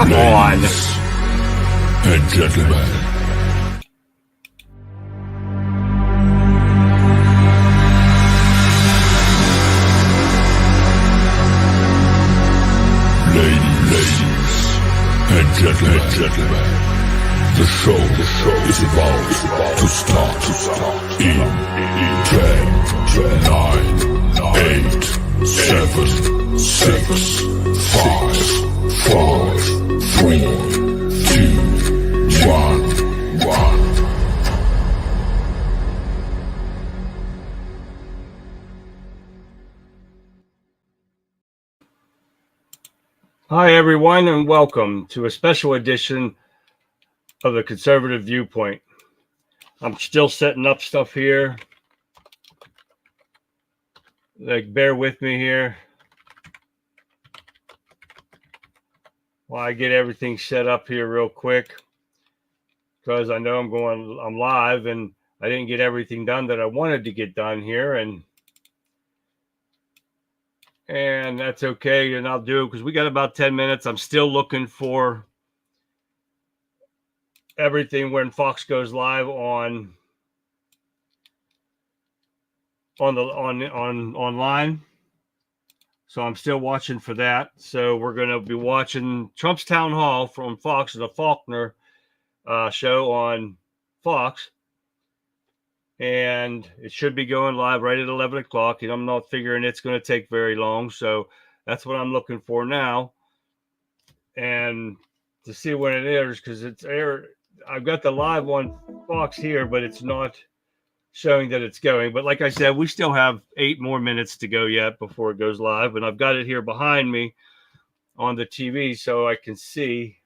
Come on. And gentlemen, ladies and gentlemen, the show is about to start in 10, 9, 8, 7, 6, 5, 4, 3, 2, 1. Hi, everyone, and welcome to a special edition of the Conservative Viewpoint. I'm still setting up stuff here. Bear with me here while I get everything set up here real quick, because I know I'm live and I didn't get everything done that I wanted to get done here, and that's okay, and I'll do it because we got about 10 minutes. I'm still looking for everything when Fox goes live on online. So I'm still watching for that. So we're going to be watching Trump's Town Hall from Fox, the Faulkner show on Fox. And it should be going live right at 11 o'clock. And I'm not figuring it's going to take very long. So that's what I'm looking for now. And to see when it airs, because it's aired. I've got the live on Fox here, but it's not showing that it's going. But like I said, we still have 8 more minutes to go yet before it goes live. And I've got it here behind me on the TV so I can see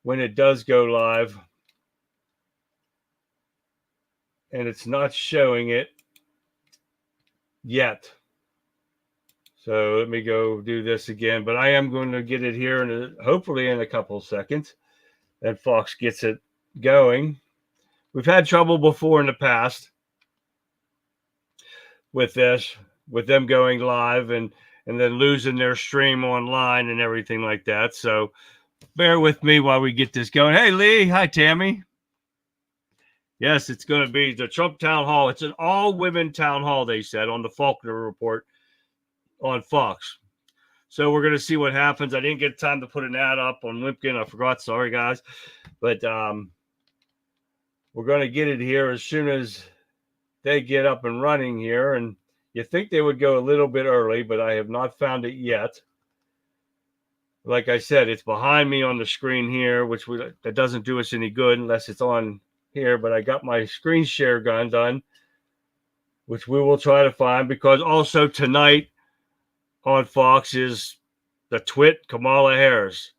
when it does go live. And it's not showing it yet. So let me go do this again. But I am going to get it here hopefully in a couple of seconds. And Fox gets it going. We've had trouble before in the past with this, with them going live and then losing their stream online and everything like that. So bear with me while we get this going. Hey, Lee. Hi, Tammy. Yes, it's going to be the Trump Town Hall. It's an all-women town hall, they said, on the Faulkner Report on Fox. So we're going to see what happens. I didn't get time to put an ad up on Wimpkin. I forgot. Sorry, guys. But we're going to get it here as soon as they get up and running here. And you think they would go a little bit early, but I have not found it yet. Like I said, it's behind me on the screen here, that doesn't do us any good unless it's on here. But I got my screen share gun done, which we will try to find, because also tonight on Fox is the twit Kamala Harris.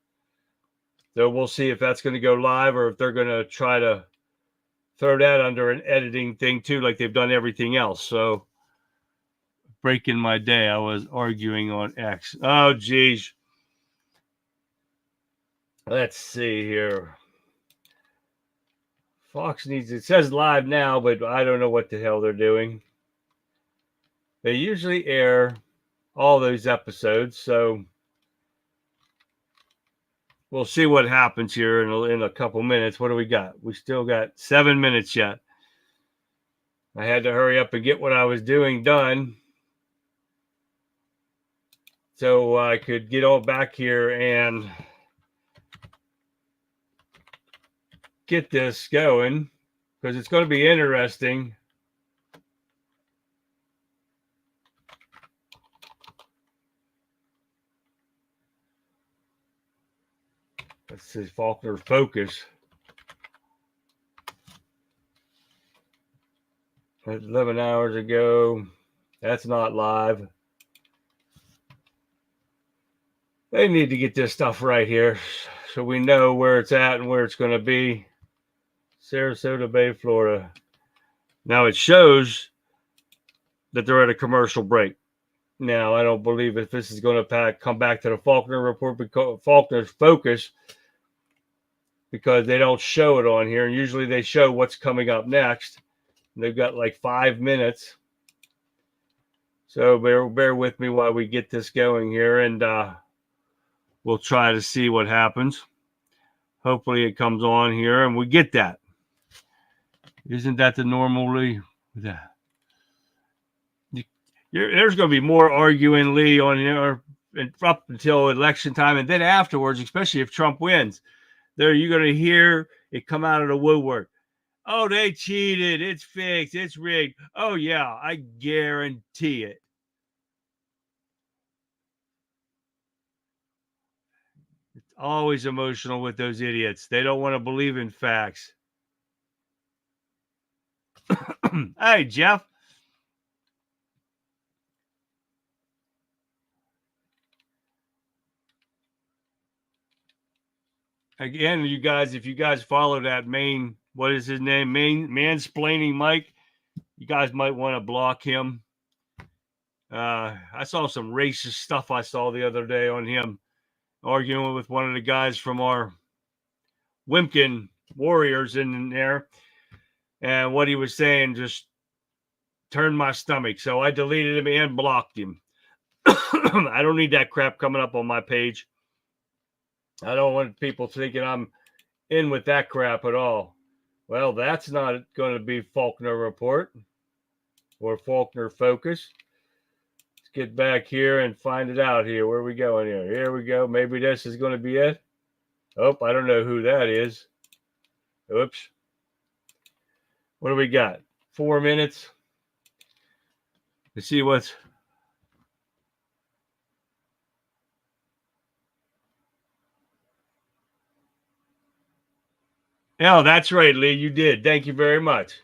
So we'll see if that's going to go live or if they're going to try to throw that under an editing thing too, like they've done everything else. So breaking my day, I was arguing on X. Oh, geez. Let's see here. Fox it says live now, but I don't know what the hell they're doing. They usually air all those episodes, so we'll see what happens here in a couple minutes. What do we got? We still got 7 minutes yet. I had to hurry up and get what I was doing done so I could get all back here and get this going, because it's going to be interesting. This is Faulkner Focus. 11 hours ago. That's not live. They need to get this stuff right here so we know where it's at and where it's going to be. Sarasota Bay, Florida. Now it shows that they're at a commercial break. Now, I don't believe if this is going to come back to the Faulkner Report, because Faulkner's Focus, because they don't show it on here. And usually they show what's coming up next. And they've got like 5 minutes. So bear with me while we get this going here. And we'll try to see what happens. Hopefully it comes on here and we get that. Isn't that the normally? There's going to be more arguing, Lee, on here up until election time, and then afterwards, especially if Trump wins. There, you're going to hear it come out of the woodwork. Oh, they cheated. It's fixed. It's rigged. Oh, yeah, I guarantee it. It's always emotional with those idiots. They don't want to believe in facts. Hey, Jeff. Again, you guys, if you guys follow that what is his name? Mansplaining Mike, you guys might want to block him. I saw some racist stuff I saw the other day on him arguing with one of the guys from our Wimpkin Warriors in there. And what he was saying just turned my stomach. So I deleted him and blocked him. I don't need that crap coming up on my page. I don't want people thinking I'm in with that crap at all. Well, that's not going to be Faulkner Report or Faulkner Focus. Let's get back here and find it out here. Where are we going here? Here we go. Maybe this is going to be it. Oh, I don't know who that is. Oops. What do we got? 4 minutes. Let's see what's... Oh, that's right, Lee. You did. Thank you very much.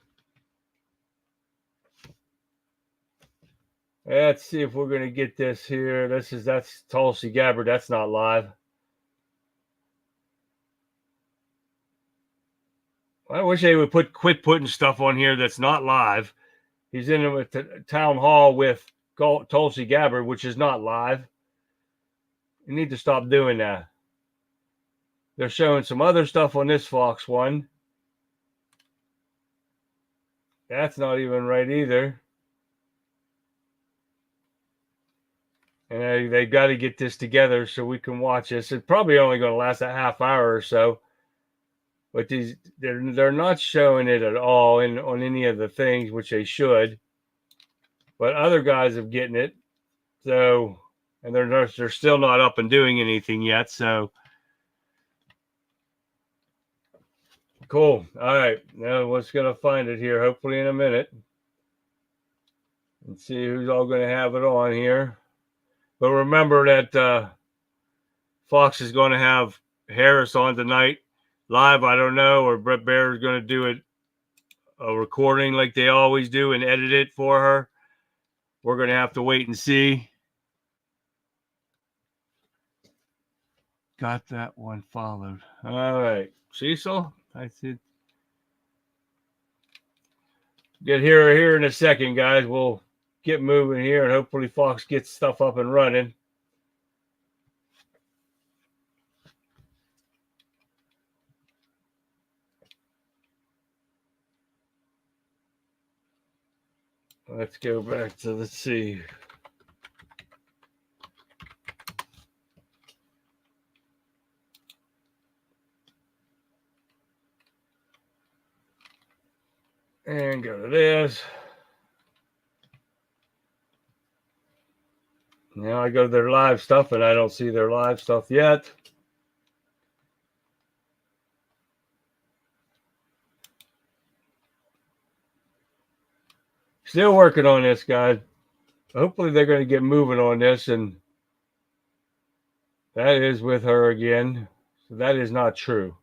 Let's see if we're going to get this here. That's Tulsi Gabbard. That's not live. I wish they would quit putting stuff on here that's not live. He's in the Townhall with Tulsi Gabbard, which is not live. You need to stop doing that. They're showing some other stuff on this Fox one. That's not even right either. And they got to get this together so we can watch this. It's probably only going to last a half hour or so. But they're not showing it at all on any of the things, which they should. But other guys are getting it. So, and they're still not up and doing anything yet. So, cool. All right. Now we're going to find it here, hopefully in a minute. And see who's all going to have it on here. But remember that Fox is going to have Harris on tonight. Live, I don't know, or Brett Baer is going to do a recording like they always do and edit it for her. We're going to have to wait and see. Got that one followed. All right. Cecil, I said. Get here in a second, guys. We'll get moving here, and hopefully Fox gets stuff up and running. Let's go back to, let's see. And go to this. Now I go to their live stuff, and I don't see their live stuff yet. Still working on this, guys. Hopefully they're going to get moving on this, and that is with her again. So that is not true.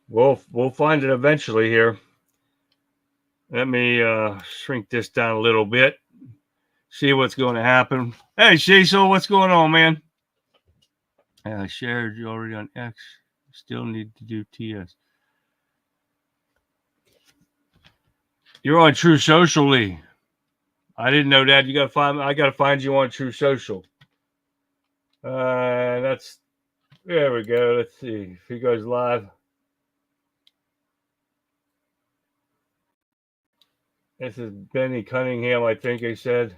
We'll find it eventually here. Let me shrink this down a little bit. See what's going to happen. Hey, Cecil, what's going on, man? I shared you already on X. Still need to do TS. You're on True Socially. I didn't know that. I gotta find you on True Social. There we go. Let's see if he goes live. This is Benny Cunningham, I think I said.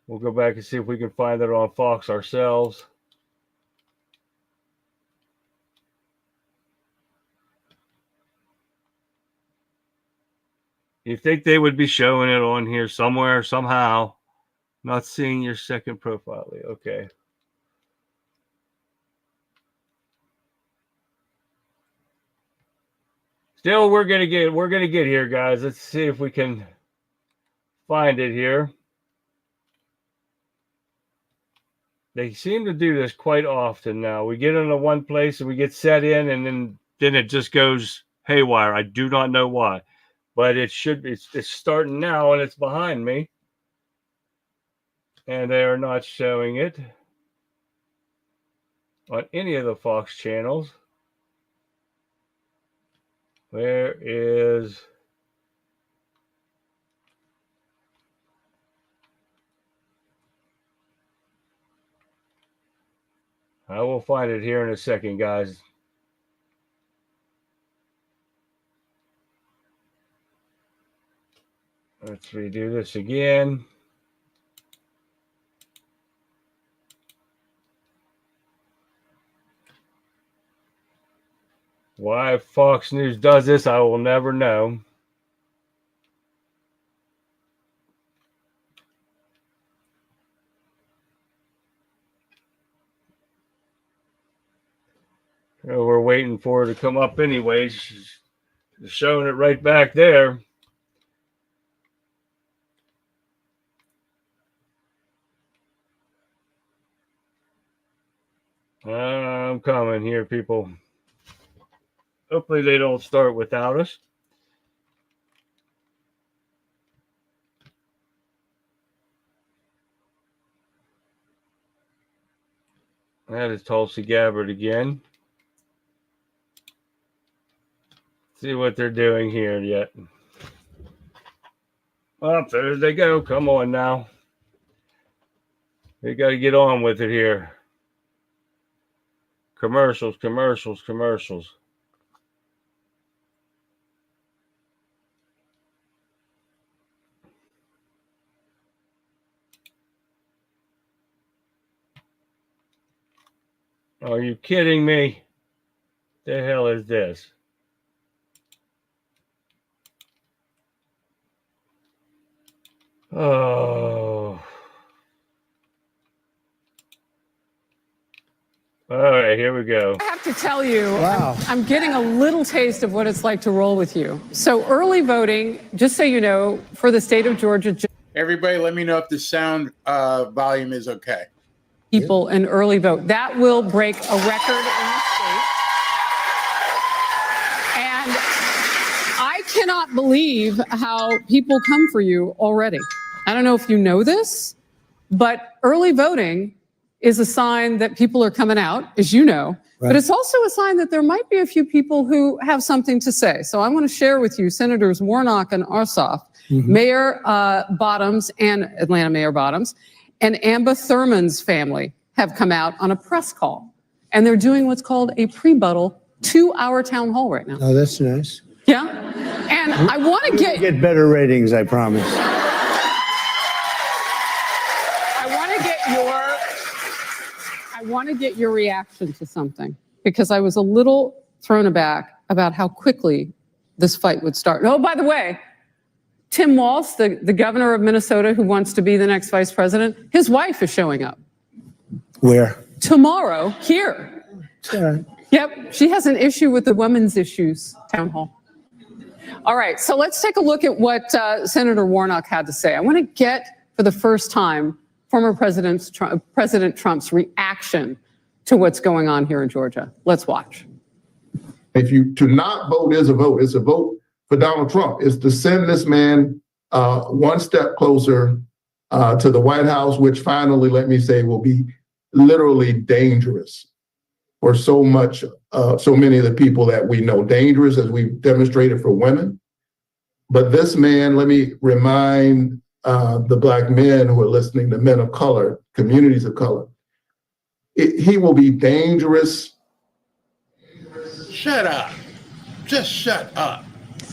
We'll go back and see if we can find it on Fox ourselves. You think they would be showing it on here somewhere, somehow? Not seeing your second profile. Okay. Still, we're gonna get here, guys. Let's see if we can find it here. They seem to do this quite often now. We get into one place and we get set in, and then it just goes haywire. I do not know why, but it should be. It's starting now, and it's behind me, and they are not showing it on any of the Fox channels. Where is... I will find it here in a second, guys. Let's redo this again. Why Fox News does this, I will never know. We're waiting for it to come up anyways. She's showing it right back there. I'm coming here, people. Hopefully they don't start without us. That is Tulsi Gabbard again. See what they're doing here yet. Oh, there they go. Come on now. They got to get on with it here. Commercials, commercials, commercials. Are you kidding me? The hell is this? Oh. All right, here we go. I have to tell you, wow. I'm getting a little taste of what it's like to roll with you. So early voting, just so you know, for the state of Georgia. Everybody, let me know if the sound volume is okay. People in early vote. That will break a record in the state. And I cannot believe how people come for you already. I don't know if you know this, but early voting is a sign that people are coming out, as you know, right. But it's also a sign that there might be a few people who have something to say. So I want to share with you Senators Warnock and Ossoff, Mayor Bottoms and Atlanta Mayor Bottoms, and Amba Thurman's family have come out on a press call, and they're doing what's called a pre-buttal 2-hour town hall right now. Oh, that's nice. Yeah, and I want to get better ratings, I promise. I want to get your reaction to something, because I was a little thrown aback about how quickly this fight would start. Oh, by the way, Tim Walz, the governor of Minnesota who wants to be the next vice president, his wife is showing up. Where? Tomorrow, here. Right. Yep, she has an issue with the women's issues town hall. All right, so let's take a look at what Senator Warnock had to say. I want to get, for the first time, former President Trump's reaction to what's going on here in Georgia. Let's watch. If you to not vote is a vote. It's a vote for Donald Trump. It's to send this man one step closer to the White House, which finally, let me say, will be literally dangerous for so many of the people that we know. Dangerous, as we've demonstrated, for women. But this man, let me remind the Black men who are listening, the men of color, communities of color, he will be dangerous. Shut up. Just shut up.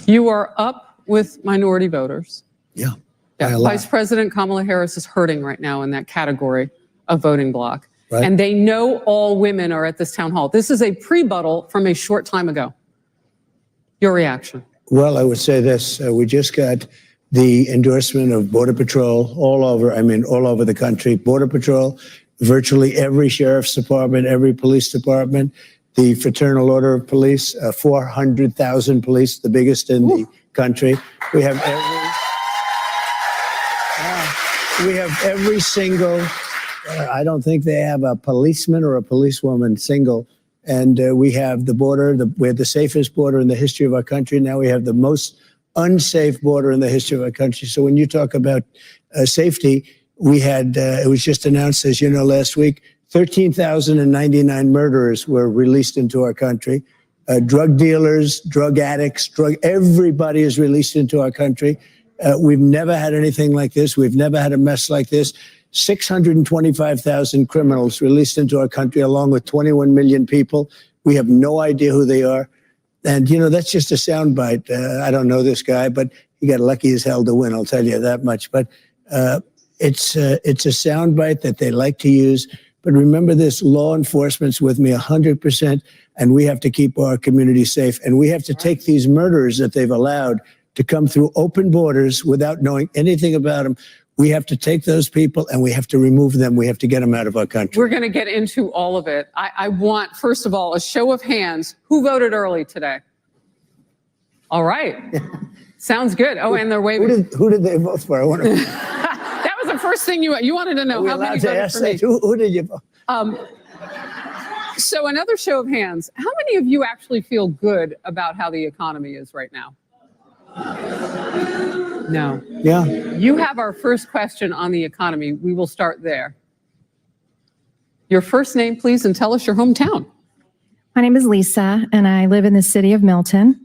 You are up with minority voters. Yeah. Yeah. By a lot. Vice President Kamala Harris is hurting right now in that category of voting bloc. Right. And they know all women are at this town hall. This is a pre-buttal from a short time ago. Your reaction? Well, I would say this. We just got the endorsement of Border Patrol all over the country. Border Patrol, virtually every sheriff's department, every police department, the Fraternal Order of Police, 400,000 police, the biggest in the country. We have every single, I don't think they have a policeman or a policewoman single. And we have the border, we have the safest border in the history of our country. Now we have the most unsafe border in the history of our country. So when you talk about safety, we had, it was just announced, as you know, last week, 13,099 murderers were released into our country. Drug dealers, drug addicts, everybody is released into our country. We've never had anything like this. We've never had a mess like this. 625,000 criminals released into our country, along with 21 million people. We have no idea who they are. And, you know, that's just a soundbite. I don't know this guy, but he got lucky as hell to win, I'll tell you that much. But it's a soundbite that they like to use. But remember this, law enforcement's with me 100%, and we have to keep our community safe. And we have to take these murderers that they've allowed to come through open borders without knowing anything about them. We have to take those people and we have to remove them. We have to get them out of our country. We're going to get into all of it. I want, first of all, a show of hands. Who voted early today? All right. Sounds good. Oh, and they're waving. Who did they vote for? I wonder. That was the first thing you wanted to know. Are we How many allowed to voted ask for me? that? Who did you vote? So another show of hands. How many of you actually feel good about how the economy is right now? No. Yeah. You have our first question on the economy. We will start there. Your first name, please, and tell us your hometown. My name is Lisa, and I live in the city of Milton.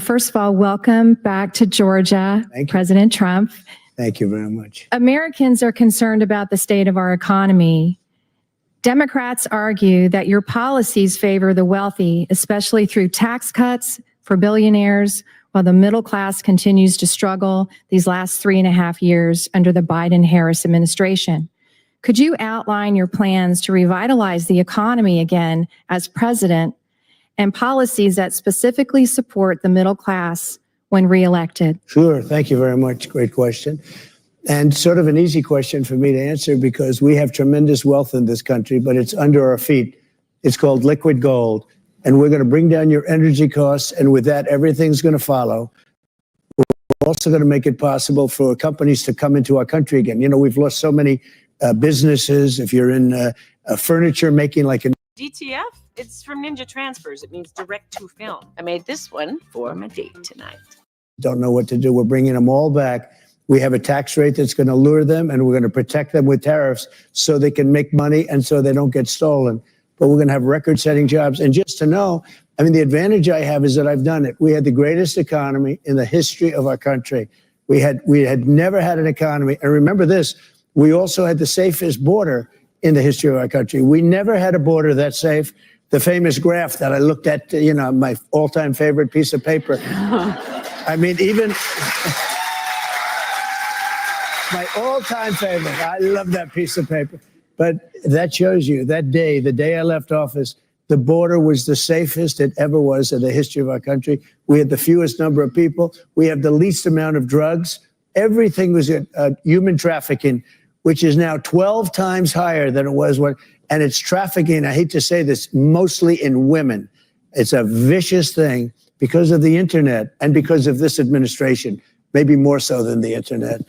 First of all, welcome back to Georgia, Thank you. President Trump. Thank you very much. Americans are concerned about the state of our economy. Democrats argue that your policies favor the wealthy, especially through tax cuts for billionaires, while the middle class continues to struggle these last 3.5 years under the Biden-Harris administration. Could you outline your plans to revitalize the economy again as president and policies that specifically support the middle class when reelected? Sure. Thank you very much. Great question. And sort of an easy question for me to answer because we have tremendous wealth in this country, but it's under our feet. It's called liquid gold. And we're going to bring down your energy costs. And with that, everything's going to follow. We're also going to make it possible for companies to come into our country again. You know, we've lost so many businesses. If you're in furniture making like a DTF? It's from Ninja Transfers. It means direct to film. I made this one for my date tonight. don't know what to do. We're bringing them all back. We have a tax rate that's going to lure them, and we're going to protect them with tariffs so they can make money and so they don't get stolen. But we're going to have record-setting jobs. And just to know, I mean, the advantage I have is that I've done it. We had the greatest economy in the history of our country. We had never had an economy. And remember this, we also had the safest border in the history of our country. We never had a border that safe. The famous graph that I looked at, you know, my all-time favorite piece of paper. I mean, even my all-time favorite. I love that piece of paper. But that shows you that day, the day I left office, the border was the safest it ever was in the history of our country. We had the fewest number of people. We have the least amount of drugs. Everything was human trafficking, which is now 12 times higher than it was when, and it's trafficking, I hate to say this, mostly in women. It's a vicious thing because of the internet and because of this administration, maybe more so than the internet.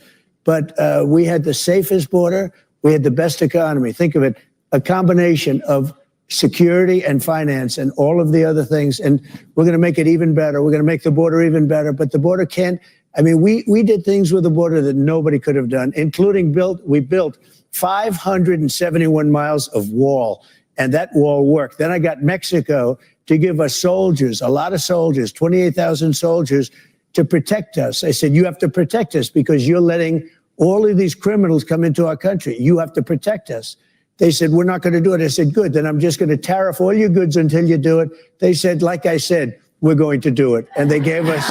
But we had the safest border. We had the best economy. Think of it, a combination of security and finance and all of the other things. And we're going to make it even better. We're going to make the border even better. But the border can't, I mean, we did things with the border that nobody could have done, including we built 571 miles of wall. And that wall worked. Then I got Mexico to give us soldiers, a lot of soldiers, 28,000 soldiers to protect us. I said, you have to protect us because you're letting all of these criminals come into our country. You have to protect us. They said, we're not going to do it. I said, good, then I'm just going to tariff all your goods until you do it. They said, like I said, we're going to do it. And they gave us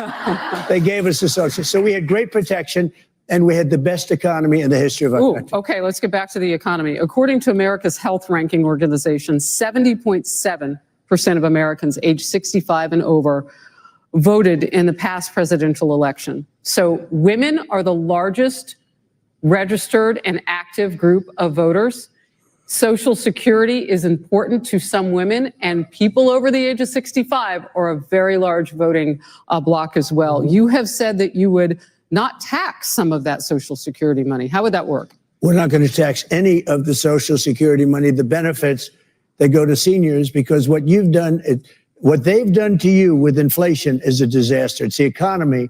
the social. So we had great protection, and we had the best economy in the history of our country. Okay, let's get back to the economy. According to America's Health Ranking Organization, 70.7% of Americans aged 65 and over voted in the past presidential election. So women are the largest registered and active group of voters. Social Security is important to some women, and people over the age of 65 are a very large voting block as well. You have said that you would not tax some of that Social Security money. How would that work? We're not going to tax any of the Social Security money, the benefits that go to seniors, because what you've done, what they've done to you with inflation is a disaster. It's the economy.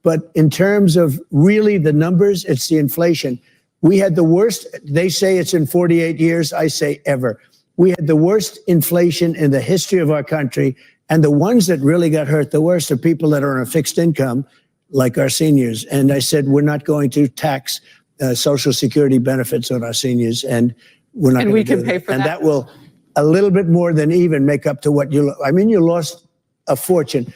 But in terms of really the numbers, it's the inflation. We had the worst, they say it's in 48 years, I say ever. We had the worst inflation in the history of our country. And the ones that really got hurt the worst are people that are on a fixed income, like our seniors. And I said, we're not going to tax Social Security benefits on our seniors. And we're not going to do that. Pay for that. And that will a little bit more than even make up to what you, I mean, you lost a fortune.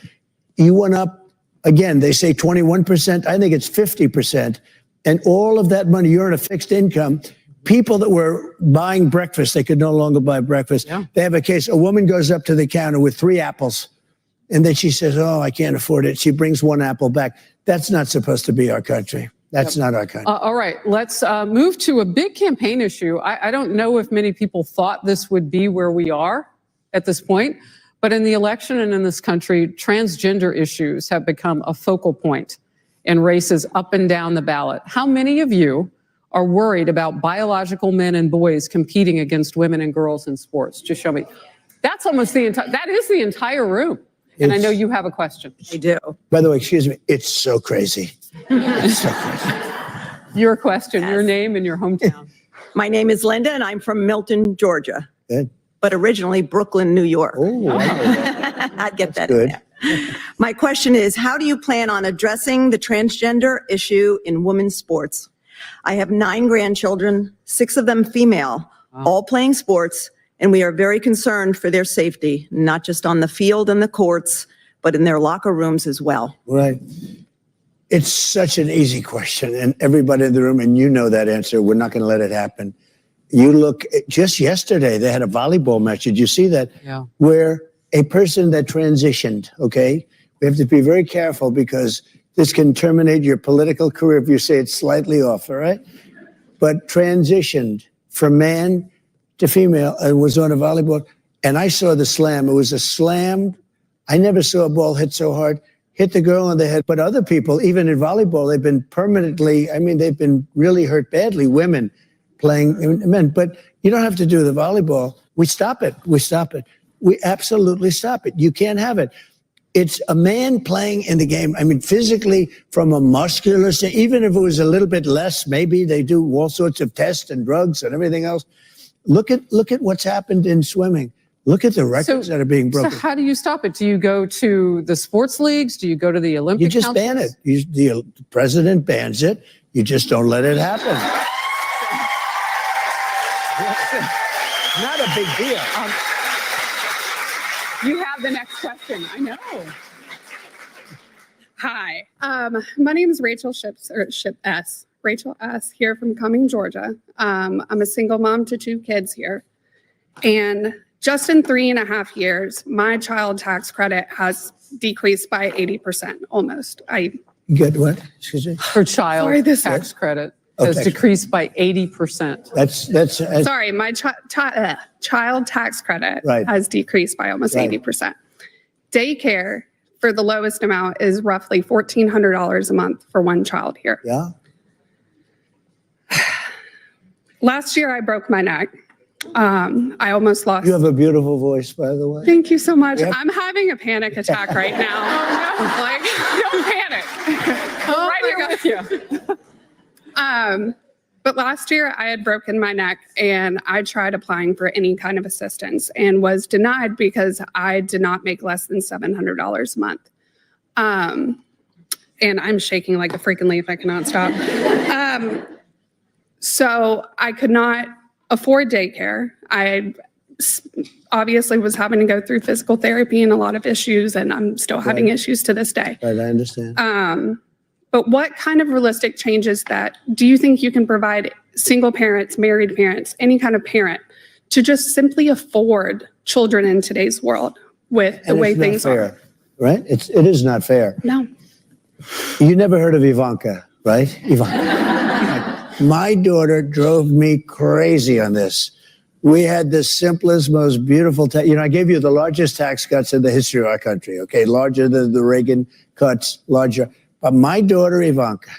You went up, again, they say 21%. I think it's 50%. And all of that money, you're in a fixed income. People that were buying breakfast, they could no longer buy breakfast. Yeah. They have a case, a woman goes up to the counter with 3 apples. And then she says, oh, I can't afford it. She brings 1 apple back. That's not supposed to be our country. That's not our country. All right, let's move to a big campaign issue. I don't know if many people thought this would be where we are at this point, but in the election and in this country, transgender issues have become a focal point in races up and down the ballot. How many of you are worried about biological men and boys competing against women and girls in sports? Just show me. That's almost the entire, that is the entire room. And I know you have a question. I do. By the way, excuse me, it's so crazy. It's so crazy. Your question, your name and your hometown. My name is Linda, and I'm from Milton, Georgia. Good. But originally Brooklyn, New York. Oh, I'd get that good. in there. My question is, how do you plan on addressing the transgender issue in women's sports? I have 9 grandchildren, 6 of them female, all playing sports, and we are very concerned for their safety, not just on the field and the courts, but in their locker rooms as well. Right. It's such an easy question, and everybody in the room, and you know that answer, we're not going to let it happen. You look, just yesterday, they had a volleyball match. Did you see that? Yeah. Where a person that transitioned, okay? We have to be very careful because this can terminate your political career if you say it's slightly off, all right? But transitioned from man to female and was on a volleyball. And I saw the slam. It was a slam. I never saw a ball hit so hard. Hit the girl on the head. But other people, even in volleyball, they've been permanently, I mean, they've been really hurt badly, women playing men. But you don't have to do the volleyball. We stop it. We stop it. We absolutely stop it. You can't have it. It's a man playing in the game. I mean, physically, from a muscular, even if it was a little bit less, maybe they do all sorts of tests and drugs and everything else. Look at what's happened in swimming. Look at the records that are being broken. So how do you stop it? Do you go to the sports leagues? Do you go to the Olympic You just councils? ban it. The president bans it. You just don't let it happen. Not a big deal. You have the next question. I know. Hi, my name is Rachel Rachel S. here from Cumming, Georgia. I'm a single mom to 2 kids here. And just in 3.5 years, my child tax credit has decreased by 80%, almost. Get what? Excuse me? Her child tax credit has decreased by 80%. That's Sorry, my child tax credit Right. has decreased by almost 80%. Daycare for the lowest amount is roughly $1,400 a month for one child here. Yeah. Last year, I broke my neck. I almost lost. You have a beautiful voice, by the way. Thank you so much. Yep. I'm having a panic attack right now. Like, don't panic. I'm right here with you. But last year I had broken my neck and I tried applying for any kind of assistance and was denied because I did not make less than $700 a month. And I'm shaking like a freaking leaf. I cannot stop. So I could not afford daycare. I obviously was having to go through physical therapy and a lot of issues, and I'm still having issues to this day. Right, I understand. But what kind of realistic changes that do you think you can provide single parents, married parents, any kind of parent to just simply afford children in today's world with the And way it's not things fair, are? right? It is not fair. No. You never heard of Ivanka, right? Ivanka. My daughter drove me crazy on this. We had the simplest, most beautiful, I gave you the largest tax cuts in the history of our country, okay? Larger than the Reagan cuts, larger. But my daughter, Ivanka,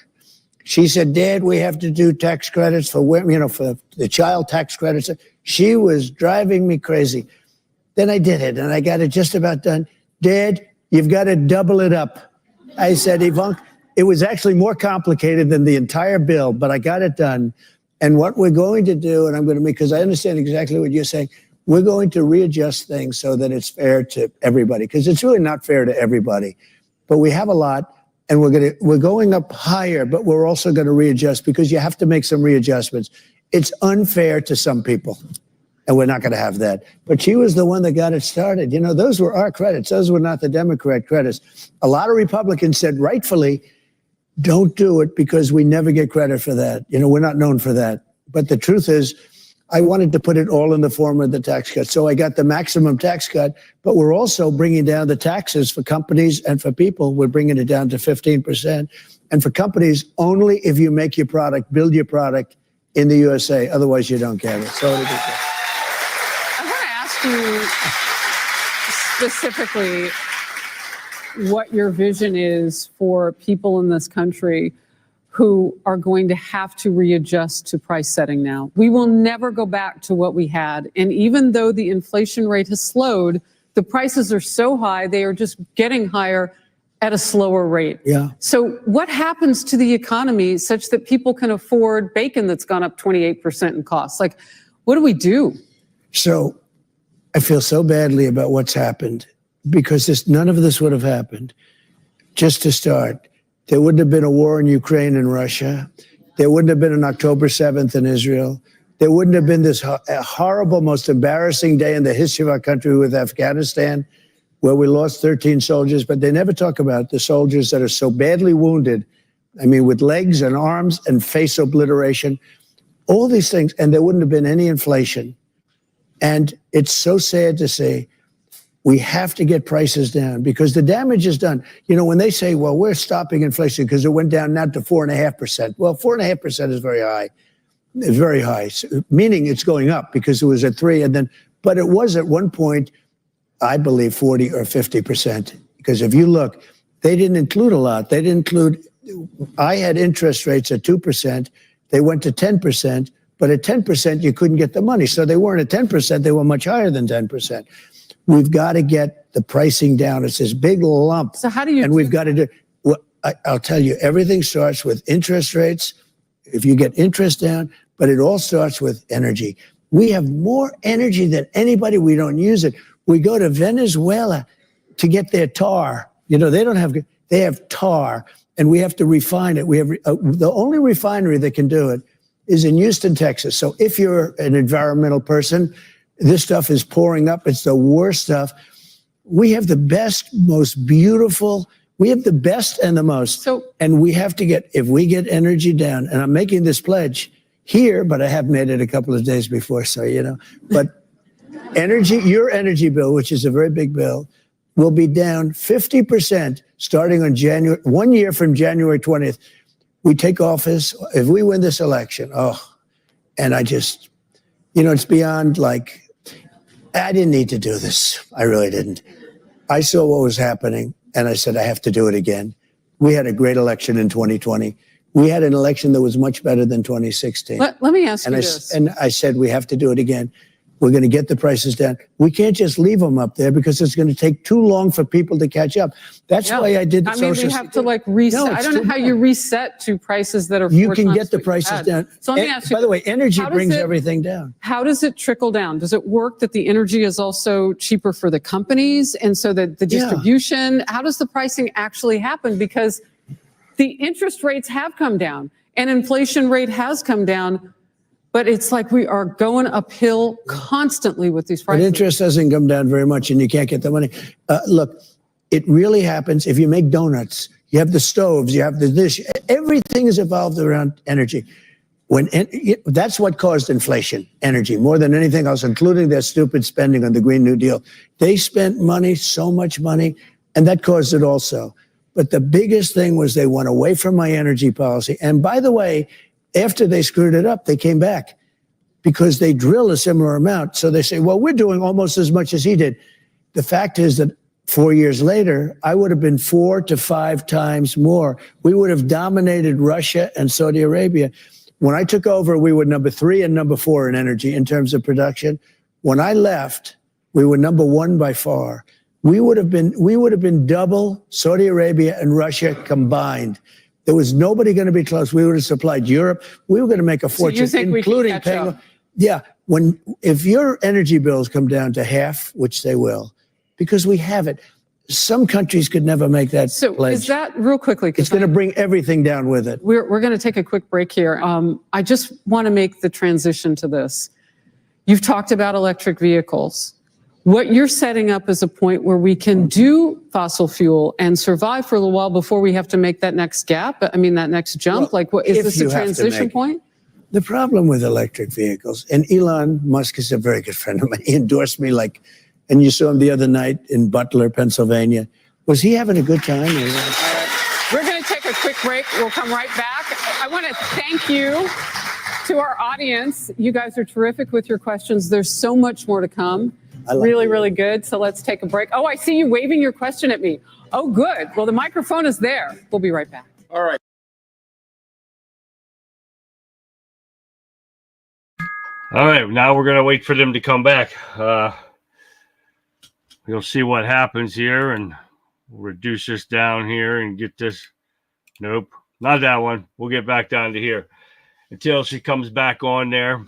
she said, Dad, we have to do tax credits for women, for the child tax credits. She was driving me crazy. Then I did it, and I got it just about done. Dad, you've got to double it up. I said, Ivanka, it was actually more complicated than the entire bill, but I got it done. And what we're going to do, and I'm going to make, because I understand exactly what you're saying, we're going to readjust things so that it's fair to everybody, because it's really not fair to everybody. But we have a lot. And we're going up higher, but we're also going to readjust because you have to make some readjustments. It's unfair to some people, and we're not going to have that. But she was the one that got it started. Those were our credits. Those were not the Democrat credits. A lot of Republicans said, rightfully, don't do it because we never get credit for that. We're not known for that. But the truth is, I wanted to put it all in the form of the tax cut. So I got the maximum tax cut, but we're also bringing down the taxes for companies and for people. We're bringing it down to 15%. And for companies, only if you make your product, build your product in the USA. Otherwise, you don't get it. So I want to ask you specifically what your vision is for people in this country who are going to have to readjust to price setting now. We will never go back to what we had. And even though the inflation rate has slowed, the prices are so high, they are just getting higher at a slower rate. Yeah. So what happens to the economy such that people can afford bacon that's gone up 28% in cost? Like, what do we do? So I feel so badly about what's happened because none of this would have happened. Just to start, there wouldn't have been a war in Ukraine and Russia. There wouldn't have been an October 7th in Israel. There wouldn't have been this horrible, most embarrassing day in the history of our country with Afghanistan, where we lost 13 soldiers. But they never talk about the soldiers that are so badly wounded. I mean, with legs and arms and face obliteration, all these things. And there wouldn't have been any inflation. And it's so sad to say, we have to get prices down because the damage is done. When they say, well, we're stopping inflation because it went down now to 4.5%. Well, 4.5% is very high. It's very high, meaning it's going up because it was at 3%. But it was at one point, I believe, 40 or 50%. Because if you look, they didn't include a lot. They didn't include, I had interest rates at 2%. They went to 10%. But at 10%, you couldn't get the money. So they weren't at 10%. They were much higher than 10%. We've got to get the pricing down. It's this big lump. So how do you? And we've got to do, well, I'll tell you, everything starts with interest rates. If you get interest down, but it all starts with energy. We have more energy than anybody. We don't use it. We go to Venezuela to get their tar. They don't have, they have tar and we have to refine it. We have the only refinery that can do it is in Houston, Texas. So if you're an environmental person, this stuff is pouring up. It's the worst stuff. We have the best, most beautiful. We have the best and the most. And we have to get, if we get energy down, and I'm making this pledge here, but I have made it a couple of days before, so But energy, your energy bill, which is a very big bill, will be down 50% starting on 1 year from January 20th. We take office, if we win this election, and I just, it's beyond like, I didn't need to do this. I really didn't. I saw what was happening, and I said, I have to do it again. We had a great election in 2020. We had an election that was much better than 2016. Let me ask you this. And I said, we have to do it again. We're going to get the prices down. We can't just leave them up there because it's going to take too long for people to catch up. That's why I did the social. We have to reset. No, I don't know how you reset to prices that are. You can get the prices down. So let me ask you. By the way, energy brings everything down. How does it trickle down? Does it work that the energy is also cheaper for the companies, and so that the distribution? How does the pricing actually happen? Because the interest rates have come down and inflation rate has come down. but it's like we are going uphill constantly with these But prices. interest doesn't come down very much and you can't get the money. Look, it really happens if you make donuts. You have the stoves, you have the dish. Everything is evolved around energy. That's what caused inflation, energy, more than anything else, including their stupid spending on the Green New Deal. They spent money, so much money, and that caused it also. But the biggest thing was they went away from my energy policy. And by the way, after they screwed it up, they came back because they drill a similar amount. So they say, well, we're doing almost as much as he did. The fact is that 4 years later, I would have been 4 to 5 times more. We would have dominated Russia and Saudi Arabia. When I took over, we were number 3 and number 4 in energy in terms of production. When I left, we were number 1 by far. We would have been double Saudi Arabia and Russia combined. There was nobody going to be close. We would have supplied Europe. We were going to make a fortune, you think including we can catch up? Yeah, if your energy bills come down to half, which they will, because we have it. Some countries could never make that So pledge. is that real quickly? 'cause It's going to bring everything down with it. We're going to take a quick break here. I just want to make the transition to this. You've talked about electric vehicles. What you're setting up is a point where we can do fossil fuel and survive for a little while before we have to make that next gap. I mean, that next jump. Well, like, what is if this you a have to transition make- point? The problem with electric vehicles, and Elon Musk is a very good friend of mine. He endorsed me and you saw him the other night in Butler, Pennsylvania. Was he having a good time? We're going to take a quick break. We'll come right back. I want to thank you to our audience. You guys are terrific with your questions. There's so much more to come. Really, really good. So let's take a break. Oh, I see you waving your question at me. Oh, good. Well, the microphone is there. We'll be right back. All right. All right, now we're going to wait for them to come back. We'll see what happens here, and we'll reduce this down here and get this. Nope, not that one. We'll get back down to here until she comes back on there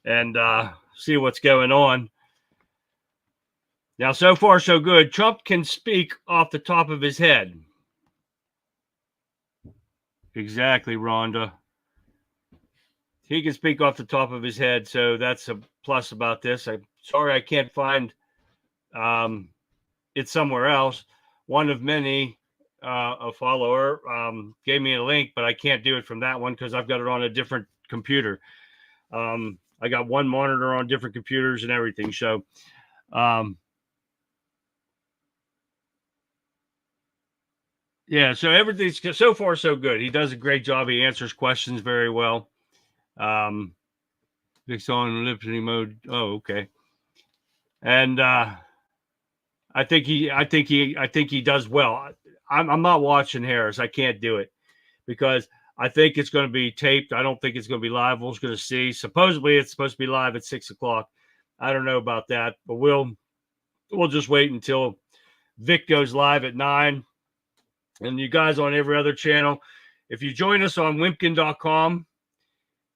and see what's going on. Now, so far, so good. Trump can speak off the top of his head. Exactly, Rhonda. He can speak off the top of his head, so that's a plus about this. I'm sorry I can't find it somewhere else. One of many, a follower, gave me a link, but I can't do it from that one because I've got it on a different computer. I got one monitor on different computers and everything. So, yeah, so everything's so far so good. He does a great job. He answers questions very well. It's on listening mode. Oh, okay. And I think he does well. I'm not watching Harris. I can't do it because I think it's going to be taped. I don't think it's going to be live. We're going to see. Supposedly it's supposed to be live at 6:00. I don't know about that, but we'll just wait until Vic goes live at 9. And you guys on every other channel, if you join us on wimpkin.com,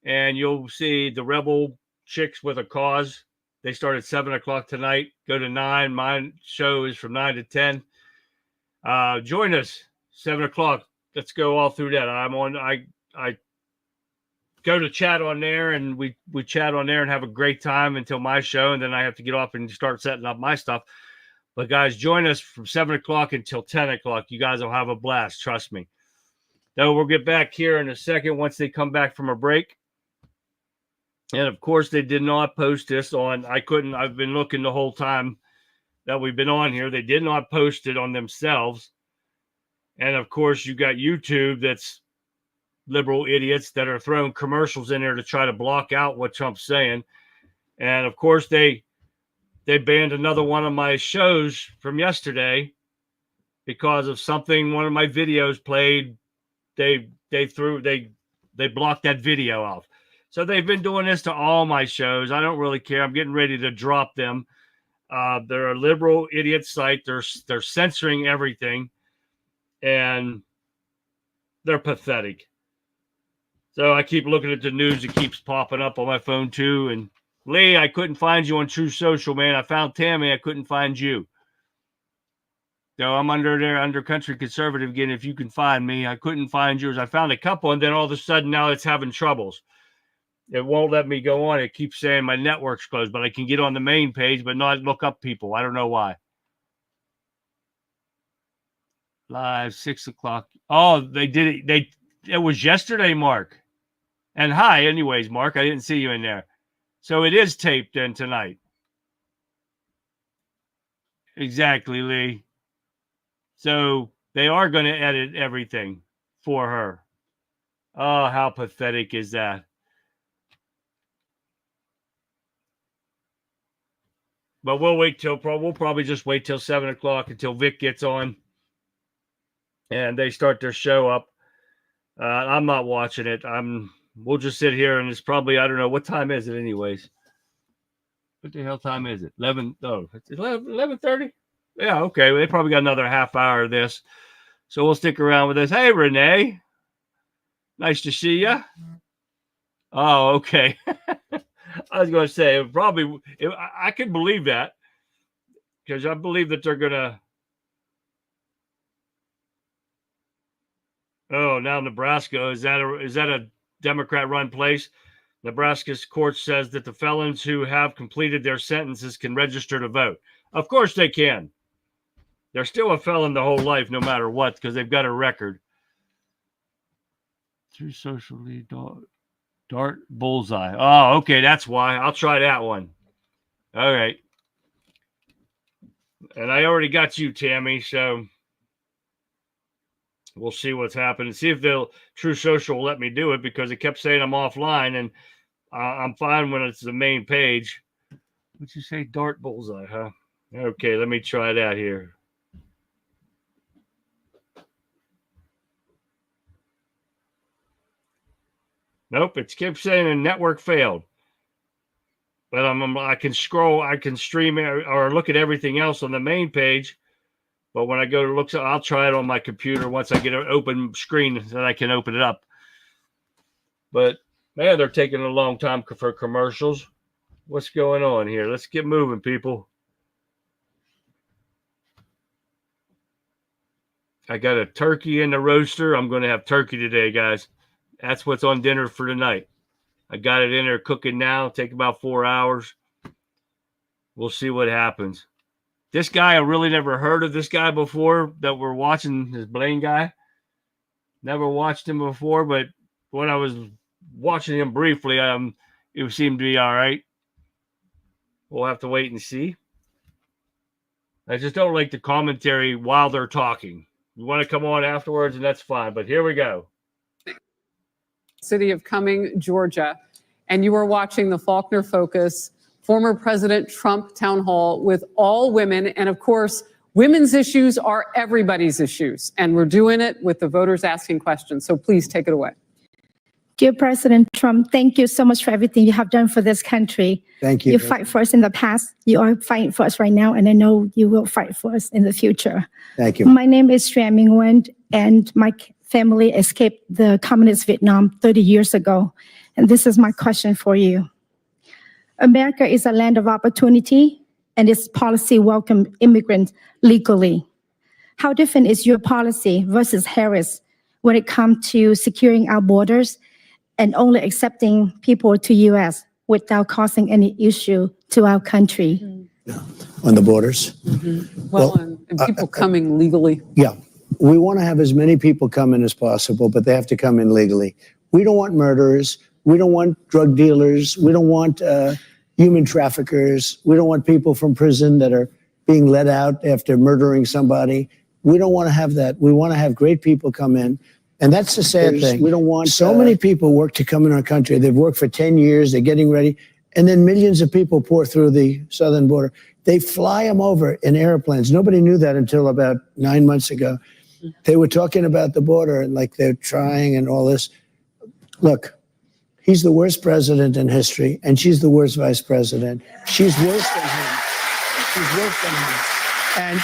and you'll see the Rebel Chicks with a Cause. They start at 7:00 tonight. Go to 9. My show is from 9 to 10. Join us 7:00. Let's go all through that. I'm on. I go to chat on there, and we chat on there and have a great time until my show, and then I have to get off and start setting up my stuff. But guys, join us from 7:00 until 10:00. You guys will have a blast. Trust me. Now we'll get back here in a second once they come back from a break. And of course, they did not post this on. I've been looking the whole time that we've been on here. They did not post it on themselves. And of course, you got YouTube that's liberal idiots that are throwing commercials in there to try to block out what Trump's saying. And of course, they banned another one of my shows from yesterday because of something one of my videos played. They blocked that video off. So they've been doing this to all my shows. I don't really care. I'm getting ready to drop them. They're a liberal idiot site. They're censoring everything, and they're pathetic. So I keep looking at the news. It keeps popping up on my phone too. And Lee, I couldn't find you on True Social, man. I found Tammy. I couldn't find you. So I'm under Country Conservative again. If you can find me, I couldn't find yours. I found a couple, and then all of a sudden now it's having troubles. It won't let me go on. It keeps saying my network's closed, but I can get on the main page, but not look up people. I don't know why. Live 6 o'clock. Oh, they did it. It was yesterday, Mark. And hi, anyways, Mark. I didn't see you in there. So it is taped then tonight. Exactly, Lee. So they are going to edit everything for her. Oh, how pathetic is that? But we'll probably just wait till 7 o'clock until Vic gets on and they start their show up. I'm not watching it. We'll just sit here and it's probably, I don't know, what time is it anyways? What the hell time is it? 11:30? Yeah, okay. They probably got another half hour of this. So we'll stick around with this. Hey, Renee. Nice to see you. Oh, okay. I was going to say, I could believe that because I believe that they're going to. Oh, now Nebraska. Is that a Democrat-run place? Nebraska's court says that the felons who have completed their sentences can register to vote. Of course they can. They're still a felon the whole life, no matter what, because they've got a record. Through socially dart bullseye. Oh, okay, that's why. I'll try that one. All right. And I already got you, Tammy, so we'll see what's happening. See if True Social will let me do it because it kept saying I'm offline, and I'm fine when it's the main page. What'd you say? Dart bullseye, huh? Okay, let me try that here. Nope, it kept saying the network failed. But I can scroll, I can stream or look at everything else on the main page. But when I go to look, I'll try it on my computer once I get an open screen that I can open it up. But man, they're taking a long time for commercials. What's going on here? Let's get moving, people. I got a turkey in the roaster. I'm going to have turkey today, guys. That's what's on dinner for tonight. I got it in there cooking now. Take about 4 hours. We'll see what happens. This guy, I really never heard of this guy before that we're watching, this Blaine guy. Never watched him before, but when I was watching him briefly, it seemed to be all right. We'll have to wait and see. I just don't like the commentary while they're talking. You want to come on afterwards, and that's fine. But here we go. City of Cumming, Georgia, and you are watching the Faulkner Focus, former President Trump town hall with all women. And of course, women's issues are everybody's issues. And we're doing it with the voters asking questions. So please take it away. Dear President Trump, thank you so much for everything you have done for this country. Thank you. You fight for us in the past. You are fighting for us right now. And I know you will fight for us in the future. Thank you. My name is STREAMYARD, and my family escaped the communist Vietnam 30 years ago. And this is my question for you. America is a land of opportunity, and its policy welcomes immigrants legally. How different is your policy versus Harris when it comes to securing our borders and only accepting people to U.S. without causing any issue to our country? On the borders? Well, and people coming legally. Yeah. We want to have as many people come in as possible, but they have to come in legally. We don't want murderers. We don't want drug dealers. We don't want human traffickers. We don't want people from prison that are being let out after murdering somebody. We don't want to have that. We want to have great people come in. And that's the sad thing. We don't want so many people work to come in our country. They've worked for 10 years. They're getting ready. And then millions of people pour through the southern border. They fly them over in airplanes. Nobody knew that until about 9 months ago. They were talking about the border and like they're trying and all this. Look, he's the worst president in history, and she's the worst vice president. She's worse than him. She's worse than him. And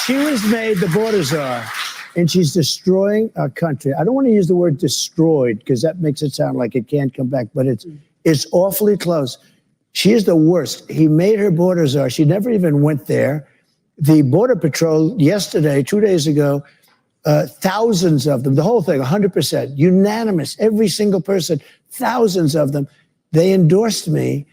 she was made the border czar, and she's destroying our country. I don't want to use the word destroyed because that makes it sound like it can't come back, but it's awfully close. She is the worst. He made her border czar. She never even went there. The Border Patrol yesterday, 2 days ago, thousands of them, the whole thing, 100%, unanimous, every single person, thousands of them They endorsed me,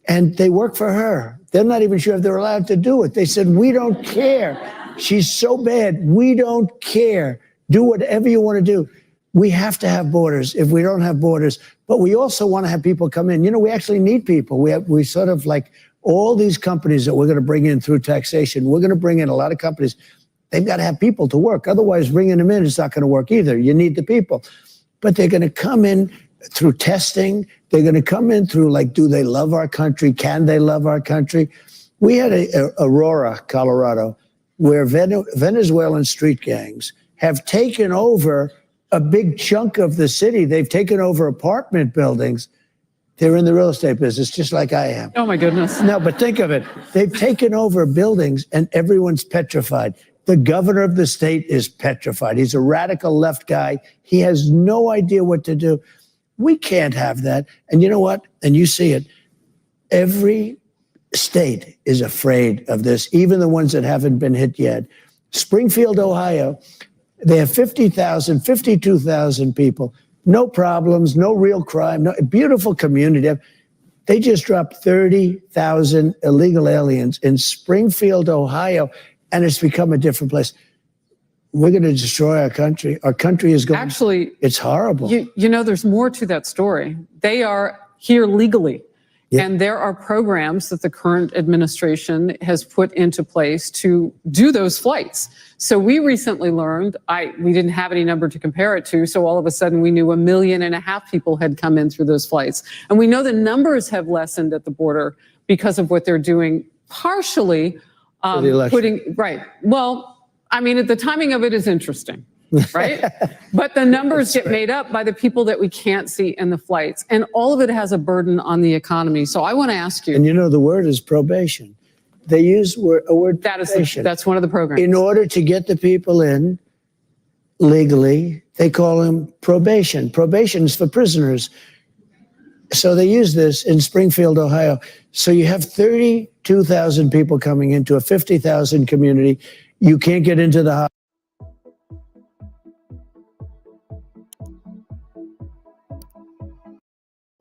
and they work for her. They're not even sure if they're allowed to do it. They said, we don't care. She's so bad. We don't care. Do whatever you want to do. We have to have borders if we don't have borders. But we also want to have people come in. You know, we actually need people. We sort of like all these companies that we're going to bring in through taxation. We're going to bring in a lot of companies. They've got to have people to work. Otherwise, bringing them in is not going to work either. You need the people. But they're going to come in through testing. They're going to come in through, like, do they love our country? Can they love our country? We had Aurora, Colorado, where Venezuelan street gangs have taken over a big chunk of the city. They've taken over apartment buildings. They're in the real estate business, just like I am. Oh, my goodness. No, but think of it. They've taken over buildings, and everyone's petrified. The governor of the state is petrified. He's a radical left guy. He has no idea what to do. We can't have that. And you know what? And you see it. Every state is afraid of this, even the ones that haven't been hit yet. Springfield, Ohio, they have 52,000 people. No problems, no real crime, no beautiful community. They just dropped 30,000 illegal aliens in Springfield, Ohio, and it's become a different place. We're going to destroy our country. Our country is going. Actually, it's horrible. You know, there's more to that story. They are here legally. Yeah. And there are programs that the current administration has put into place to do those flights. So we recently learned, we didn't have any number to compare it to, so all of a sudden we knew 1.5 million people had come in through those flights. And we know the numbers have lessened at the border because of what they're doing, partially right. Well, I mean, the timing of it is interesting. Right? But the numbers get made up by the people that we can't see in the flights. And all of it has a burden on the economy. So I want to ask you. And you know, the word is probation. They use a word probation. That's one of the programs. In order to get the people in legally, they call them probation. Probation is for prisoners. So they use this in Springfield, Ohio. So you have 32,000 people coming into a 50,000 community. You can't get into the house.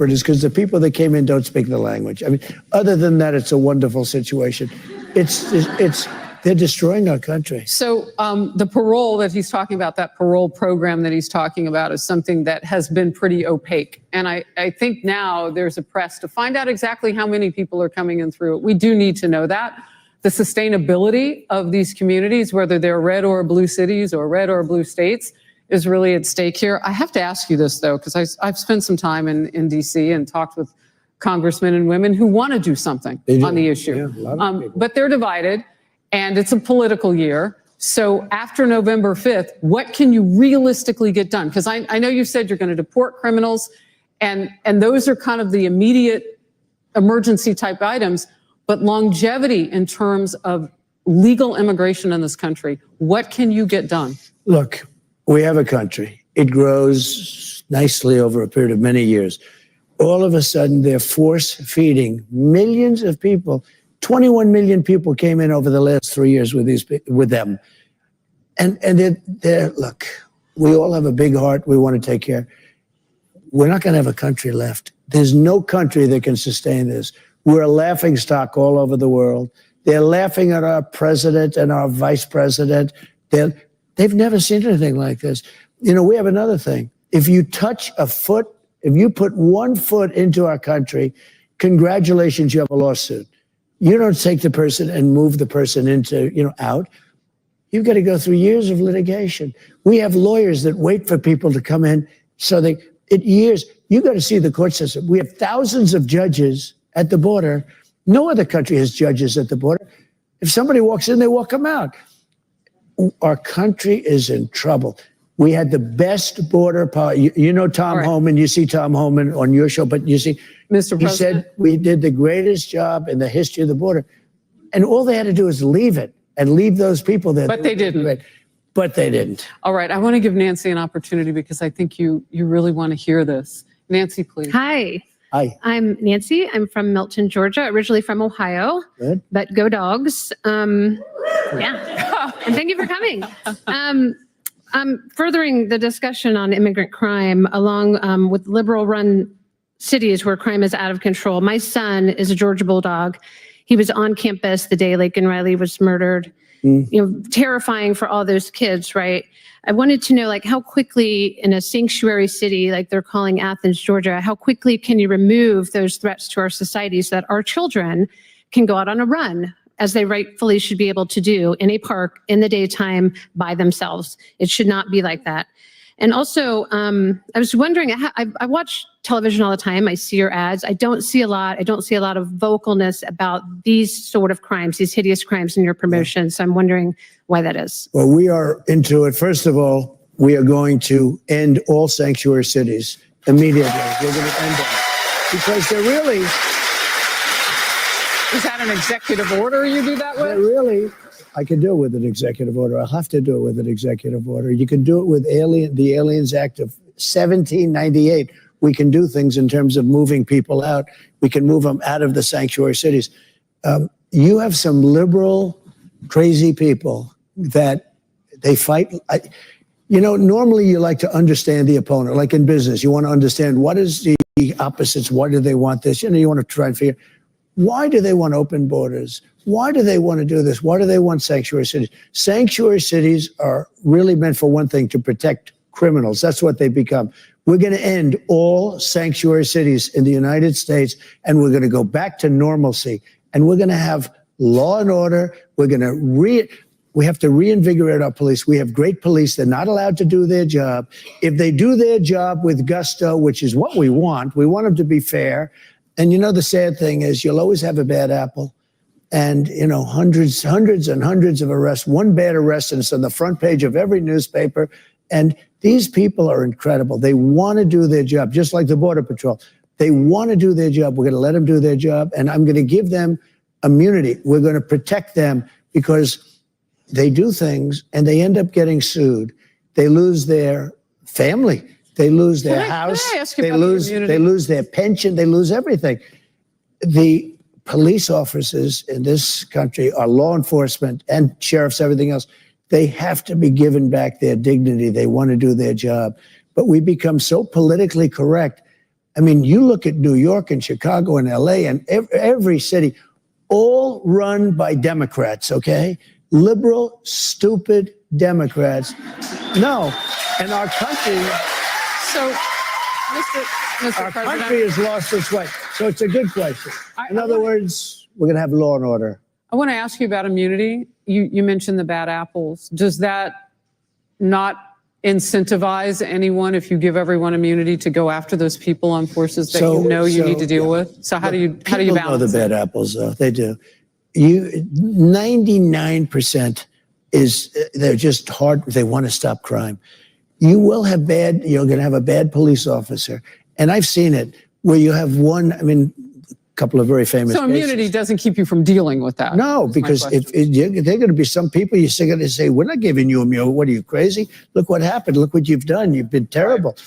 Is because the people that came in don't speak the language. I mean, other than that, it's a wonderful situation. They're destroying our country. So the parole that he's talking about, that parole program that he's talking about, is something that has been pretty opaque. And I think now there's a press to find out exactly how many people are coming in through it. We do need to know that. The sustainability of these communities, whether they're red or blue cities or red or blue states, is really at stake here. I have to ask you this, though, because I've spent some time in D.C. and talked with congressmen and women who want to do something on the issue. Yeah, but they're divided, and it's a political year. So after November 5th, what can you realistically get done? Because I know you said you're going to deport criminals, and those are kind of the immediate emergency type items, but longevity in terms of legal immigration in this country, what can you get done? Look, we have a country. It grows nicely over a period of many years. All of a sudden, they're force-feeding millions of people. 21 million people came in over the last 3 years with them. And they're, look, we all have a big heart. We want to take care. We're not going to have a country left. There's no country that can sustain this. We're a laughing stock all over the world. They're laughing at our president and our vice president. They've never seen anything like this. You know, we have another thing. If you touch a foot, if you put 1 foot into our country, congratulations, you have a lawsuit. You don't take the person and move the person into, out. You've got to go through years of litigation. We have lawyers that wait for people to come in. So years, you got to see the court system. We have thousands of judges at the border. No other country has judges at the border. If somebody walks in, they walk them out. Our country is in trouble. We had the best border policy. You know Tom Homan. You see Tom Homan on your show, but you see, Mr. President, he said we did the greatest job in the history of the border, and all they had to do is leave it and leave those people there. But they didn't. But they didn't. All right, I want to give Nancy an opportunity because I think you really want to hear this. Nancy, please. Hi. Hi. I'm Nancy. I'm from Milton, Georgia, originally from Ohio. Good. But go Dogs. Yeah. And thank you for coming. Furthering the discussion on immigrant crime, along with liberal-run cities where crime is out of control. My son is a Georgia Bulldog. He was on campus the day Laken Riley was murdered. You know, terrifying for all those kids, right? I wanted to know, like, how quickly in a sanctuary city, like they're calling Athens, Georgia, how quickly can you remove those threats to our society so that our children can go out on a run, as they rightfully should be able to do in a park in the daytime by themselves? It should not be like that. And also, I was wondering, I watch television all the time. I see your ads. I don't see a lot of vocalness about these sort of crimes, these hideous crimes in your promotion. So I'm wondering why that is. Well, we are into it. First of all, we are going to end all sanctuary cities immediately. We're going to end them because they're really... Is that an executive order you do that with? Really, I can do it with an executive order. I'll have to do it with an executive order. You can do it with the Aliens Act of 1798. We can do things in terms of moving people out. We can move them out of the sanctuary cities. You have some liberal, crazy people that they fight. Normally you like to understand the opponent. Like in business, you want to understand what is the opposites. Why do they want this? You want to try and figure, why do they want open borders? Why do they want to do this? Why do they want sanctuary cities? Sanctuary cities are really meant for one thing, to protect criminals. That's what they become. We're going to end all sanctuary cities in the United States, and we're going to go back to normalcy. And we're going to have law and order. We're going to we have to reinvigorate our police. We have great police. They're not allowed to do their job. If they do their job with gusto, which is what we want them to be fair. And the sad thing is you'll always have a bad apple. And, hundreds and hundreds of arrests, one bad arrest, and it's on the front page of every newspaper. And these people are incredible. They want to do their job, just like the Border Patrol. They want to do their job. We're going to let them do their job. And I'm going to give them immunity. We're going to protect them because they do things and they end up getting sued. They lose their family. They lose their house. They lose their pension. They lose everything. The police officers in this country are law enforcement and sheriffs, everything else. They have to be given back their dignity. They want to do their job. But we become so politically correct. I mean, you look at New York and Chicago and LA and every city, all run by Democrats, okay? Liberal, stupid Democrats. No. And our country... So, Mr. Our President, country has lost its way. So it's a good question. In other words, we're going to have law and order. I want to ask you about immunity. You mentioned the bad apples. Does that not incentivize anyone if you give everyone immunity to go after those people on forces that you need to deal with? So how do you People know balance the bad apples, though. They do. 99% they're just hard. They want to stop crime. You're going to have a bad police officer. And I've seen it where you have a couple of very famous So immunity cases. Doesn't keep you from dealing with that? No, because they're going to be some people you're going to say, we're not giving you immunity. What are you, crazy? Look what happened. Look what you've done. You've been terrible. Right.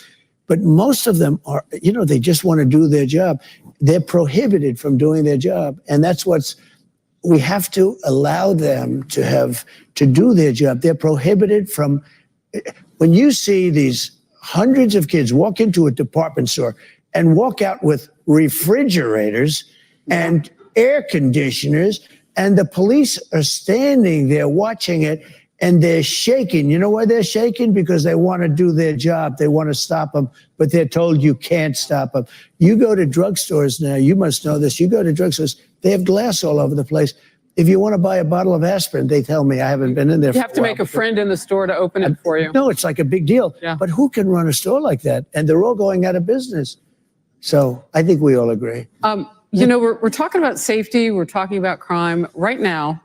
But most of them are, they just want to do their job. They're prohibited from doing their job. And that's we have to allow them to do their job. They're prohibited from... When you see these hundreds of kids walk into a department store and walk out with refrigerators and air conditioners, and the police are standing there watching it, and they're shaking. You know why they're shaking? Because they want to do their job. They want to stop them, but they're told you can't stop them. You go to drugstores now, you must know this. You go to drugstores, they have glass all over the place. If you want to buy a bottle of aspirin, they tell me, I haven't been in there. You have to make a friend in the store to open it for you. No, it's like a big deal. Yeah. But who can run a store like that? And they're all going out of business. So I think we all agree. We're talking about safety. We're talking about crime. Right now,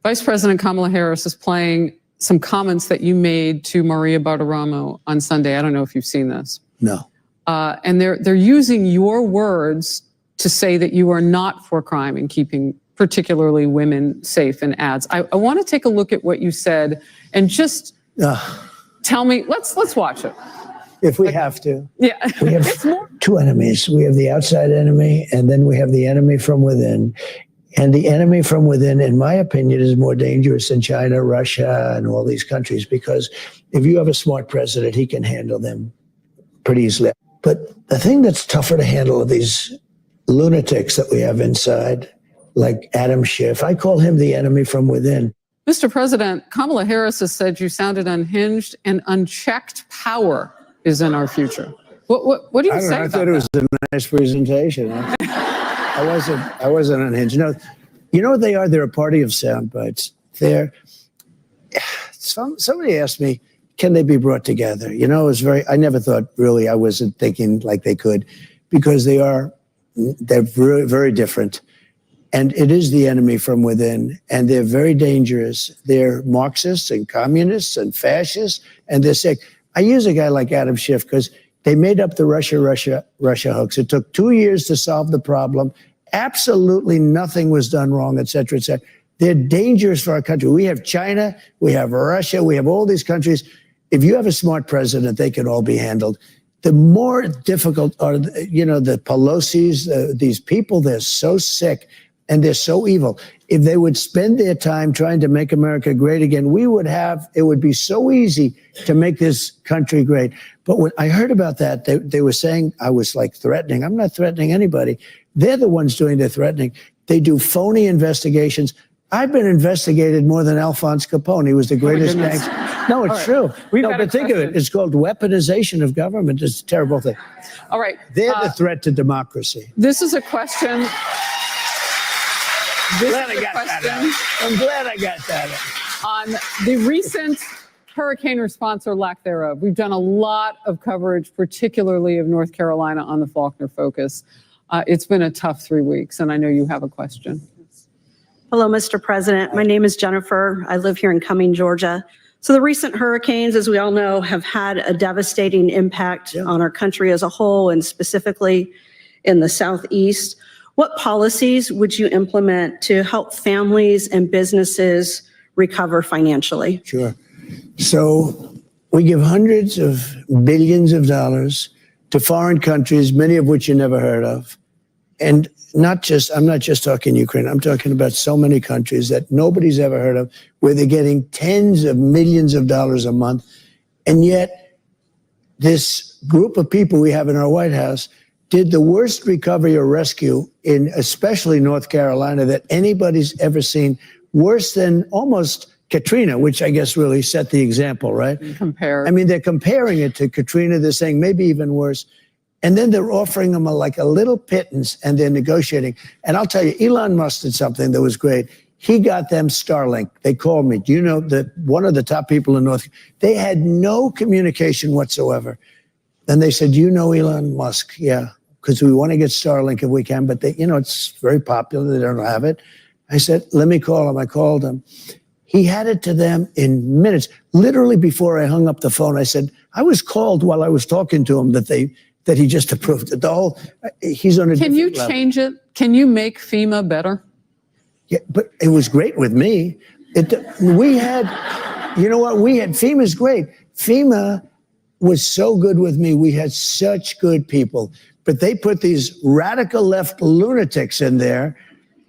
Vice President Kamala Harris is playing some comments that you made to Maria Bartiromo on Sunday. I don't know if you've seen this. No. And they're using your words to say that you are not for crime and keeping particularly women safe in ads. I want to take a look at what you said and just tell me, let's watch it. If we have to. Yeah. We have two enemies. We have the outside enemy, and then we have the enemy from within. And the enemy from within, in my opinion, is more dangerous than China, Russia, and all these countries, because if you have a smart president, he can handle them pretty easily. But the thing that's tougher to handle are these lunatics that we have inside, like Adam Schiff. I call him the enemy from within. Mr. President, Kamala Harris has said you sounded unhinged and unchecked power is in our future. What do you I don't say know, I about thought it was a nice presentation. I wasn't unhinged. You know what they are? They're a party of sound bites. Somebody asked me, can they be brought together? I never thought really, I wasn't thinking like they could, because they're very, very different. And it is the enemy from within, and they're very dangerous. They're Marxists and communists and fascists, and they're sick. I use a guy like Adam Schiff because they made up the Russia hoax. It took 2 years to solve the problem. Absolutely nothing was done wrong, et cetera, et cetera. They're dangerous for our country. We have China, we have Russia, we have all these countries. If you have a smart president, they can all be handled. The more difficult are, the Pelosi's, these people, they're so sick. And they're so evil. If they would spend their time trying to make America great again, it would be so easy to make this country great. But when I heard about that, they were saying I was like threatening. I'm not threatening anybody. They're the ones doing the threatening. They do phony investigations. I've been investigated more than Alphonse Capone. He was the greatest gangster. No, it's true. But think of it. It's called weaponization of government. It's a terrible thing. All right. They're the threat to democracy. This is a question. I'm glad I got that out. On the recent hurricane response or lack thereof, we've done a lot of coverage, particularly of North Carolina on the Faulkner Focus. It's been a tough 3 weeks, and I know you have a question. Hello, Mr. President. My name is Jennifer. I live here in Cumming, Georgia. So the recent hurricanes, as we all know, have had a devastating impact on our country as a whole, and specifically in the Southeast. What policies would you implement to help families and businesses recover financially? Sure. So we give hundreds of billions of dollars to foreign countries, many of which you never heard of. And I'm not just talking Ukraine, I'm talking about so many countries that nobody's ever heard of, where they're getting tens of millions of dollars a month. And yet this group of people we have in our White House did the worst recovery or rescue in especially North Carolina that anybody's ever seen, worse than almost Katrina, which I guess really set the example, right? Compare. I mean, they're comparing it to Katrina. They're saying maybe even worse. And then they're offering them like a little pittance, and they're negotiating. And I'll tell you, Elon Musk did something that was great. He got them Starlink. They called me. Do you know that one of the top people in they had no communication whatsoever. And they said, do you know Elon Musk? Yeah. Because we want to get Starlink if we can, but it's very popular. They don't have it. I said, let me call him. I called him. He had it to them in minutes. Literally before I hung up the phone, I said, I was called while I was talking to him that he just approved it. He's on a Can you different level. change it? Can you make FEMA better? Yeah, but it was great with me. FEMA's great. FEMA was so good with me. We had such good people. But they put these radical left lunatics in there.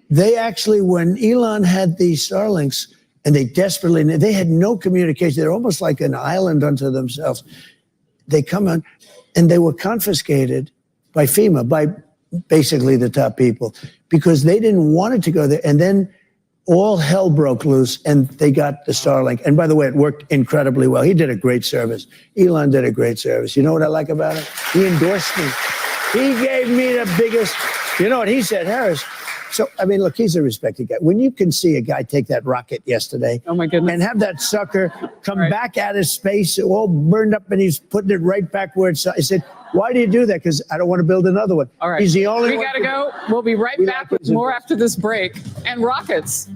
They actually, when Elon had these Starlinks, and they had no communication. They're almost like an island unto themselves. They come on, and they were confiscated by FEMA, by basically the top people, because they didn't want it to go there. And then all hell broke loose, and they got the Starlink. And by the way, it worked incredibly well. He did a great service. Elon did a great service. You know what I like about it? He endorsed me. He gave me the biggest, you know what he said, Harris. So, I mean, look, he's a respected guy. When you can see a guy take that rocket yesterday, oh my goodness, and have that sucker come back out of space, all burned up, and he's putting it right back where it's, I said, why do you do that? Because I don't want to build another one. All right. He's the only one. We got to go. We'll be right back with more after this break. And rockets.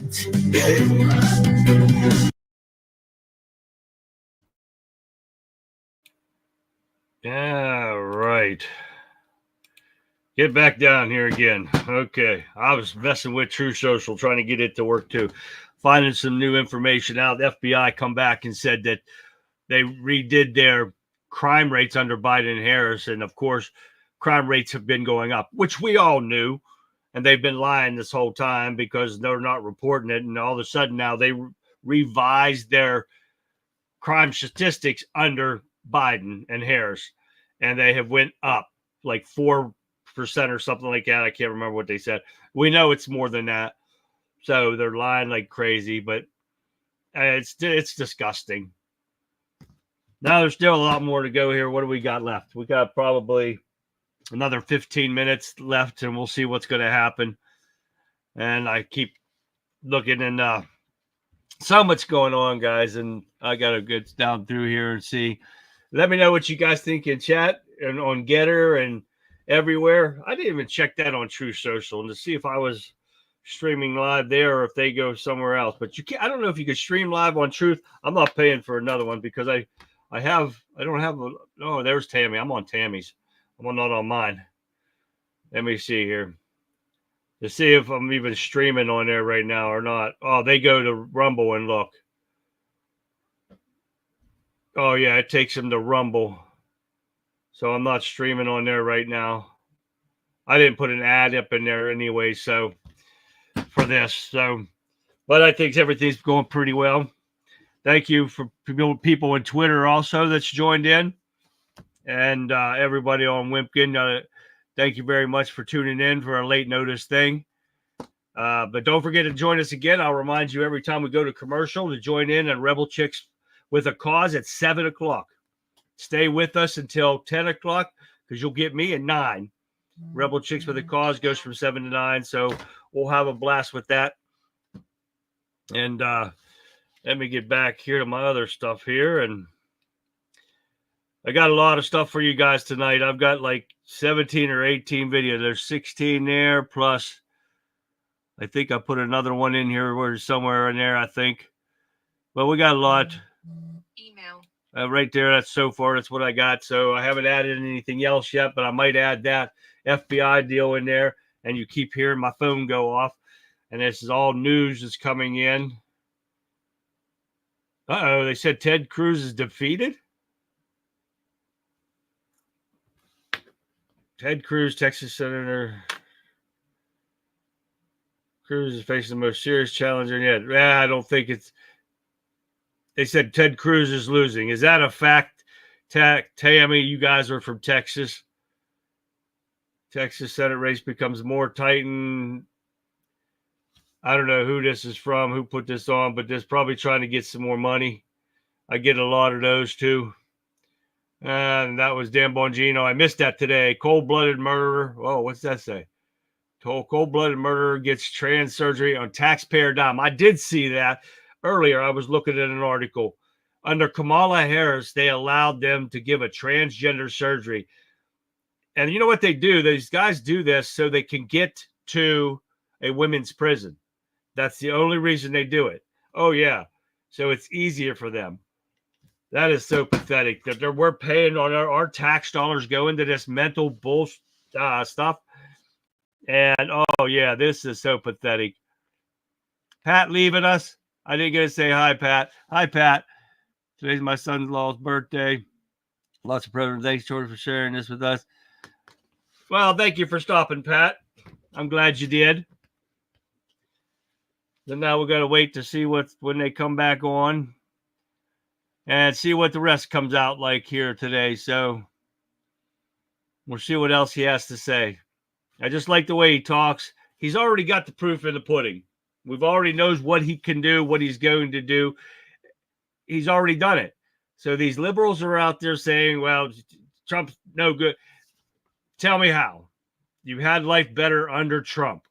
Yeah, right. Get back down here again. Okay. I was messing with True Social, trying to get it to work too. Finding some new information out. The FBI come back and said that they redid their crime rates under Biden and Harris. And of course, crime rates have been going up, which we all knew. And they've been lying this whole time because they're not reporting it. And all of a sudden now they revised their crime statistics under Biden and Harris. and they have went up like 4% or something like that. I can't remember what they said. We know it's more than that. So they're lying like crazy, but it's disgusting. Now there's still a lot more to go here. What do we got left? We got probably another 15 minutes left, and we'll see what's going to happen. And I keep looking, and so much going on, guys, and I got to get down through here and see. Let me know what you guys think in chat and on Getter and everywhere. I didn't even check that on True Social and to see if I was streaming live there or if they go somewhere else. But you can't. I don't know if you could stream live on Truth. I'm not paying for another one because I don't have a. Oh, there's Tammy. I'm on Tammy's. I'm not on mine. Let me see here to see if I'm even streaming on there right now or not. Oh, they go to Rumble and look. Oh, yeah, it takes them to Rumble. So I'm not streaming on there right now. I didn't put an ad up in there anyway, so for this. So, but I think everything's going pretty well. Thank you for people on Twitter also that's joined in. And everybody on Wimpkin, thank you very much for tuning in for a late notice thing. But don't forget to join us again. I'll remind you every time we go to commercial to join in on Rebel Chicks with a Cause at 7 o'clock. Stay with us until 10 o'clock because you'll get me at 9. Rebel Chicks with a Cause goes from 7 to 9. So we'll have a blast with that. And let me get back here to my other stuff here. And I got a lot of stuff for you guys tonight. I've got like 17 or 18 videos. There's 16 there. Plus, I think I put another one in here or somewhere in there, I think. But we got a lot. Email. Right there, that's so far. That's what I got. So I haven't added anything else yet, but I might add that FBI deal in there. And you keep hearing my phone go off. And this is all news that's coming in. Uh-oh, they said Ted Cruz is defeated? Ted Cruz, Texas Senator. Cruz is facing the most serious challenge yet. I don't think it's... They said Ted Cruz is losing. Is that a fact? Tammy, you guys are from Texas. Texas Senate race becomes more tight. And I don't know who this is from, who put this on, but they're probably trying to get some more money. I get a lot of those too. And that was Dan Bongino. I missed that today. Cold-blooded murderer. Oh, what's that say? Cold-blooded murderer gets trans surgery on taxpayer dime. I did see that. Earlier, I was looking at an article. Under Kamala Harris, they allowed them to give a transgender surgery. And you know what they do? These guys do this so they can get to a women's prison. That's the only reason they do it. Oh, yeah. So it's easier for them. That is so pathetic that we're paying on our tax dollars go into this mental bullshit stuff. And, oh, yeah, this is so pathetic. Pat leaving us. I didn't get to say hi, Pat. Hi, Pat. Today's my son-in-law's birthday. Lots of presents. Thanks, George, for sharing this with us. Well, thank you for stopping, Pat. I'm glad you did. Then now we're going to wait to see when they come back on and see what the rest comes out like here today. So we'll see what else he has to say. I just like the way he talks. He's already got the proof in the pudding. We've already knows what he can do, what he's going to do. He's already done it. So these liberals are out there saying, well, Trump's no good. Tell me how. You had life better under Trump.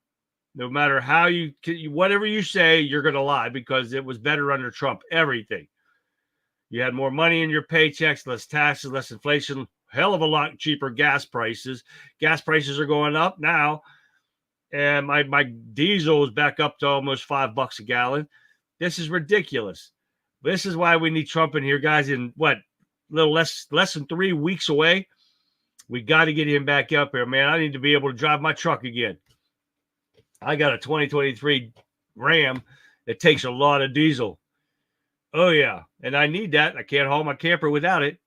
No matter how whatever you say, you're going to lie because it was better under Trump. Everything. You had more money in your paychecks, less taxes, less inflation, hell of a lot cheaper gas prices. Gas prices are going up now. And my diesel is back up to almost $5 a gallon. This is ridiculous. This is why we need Trump in here, guys. In what, a little less than 3 weeks away, we got to get him back up here, man. I need to be able to drive my truck again. I got a 2023 Ram that takes a lot of diesel. Oh yeah, and I need that. I can't haul my camper without it.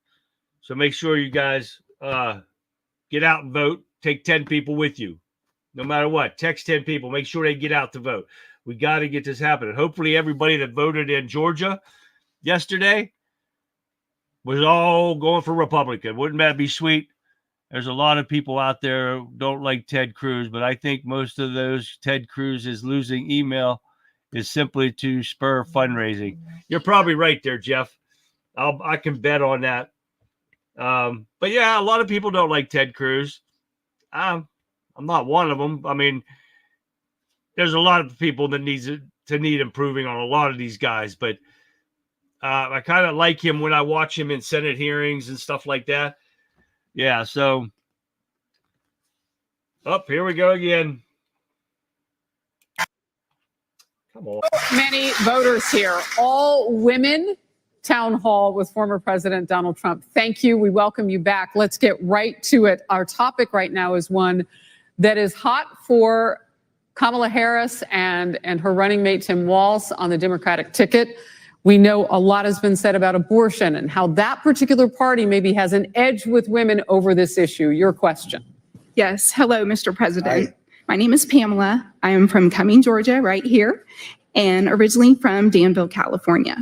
So make sure you guys get out and vote. Take 10 people with you. No matter what, text 10 people. Make sure they get out to vote. We got to get this happening. Hopefully everybody that voted in Georgia yesterday was all going for Republican. Wouldn't that be sweet? There's a lot of people out there who don't like Ted Cruz, but I think most of those Ted Cruz is losing email is simply to spur fundraising. You're probably right there, Jeff. I can bet on that. But yeah, a lot of people don't like Ted Cruz. I'm not one of them. I mean, there's a lot of people that need improving on a lot of these guys, but I kind of like him when I watch him in Senate hearings and stuff like that. Yeah, so here we go again. Come on. Many voters here, all women. Town hall with former President Donald Trump. Thank you. We welcome you back. Let's get right to it. Our topic right now is one that is hot for Kamala Harris and her running mate Tim Walz on the Democratic ticket. We know a lot has been said about abortion and how that particular party maybe has an edge with women over this issue. Your question. Yes. Hello, Mr. President. Hi. My name is Pamela. I am from Cumming, Georgia, right here, and originally from Danville, California.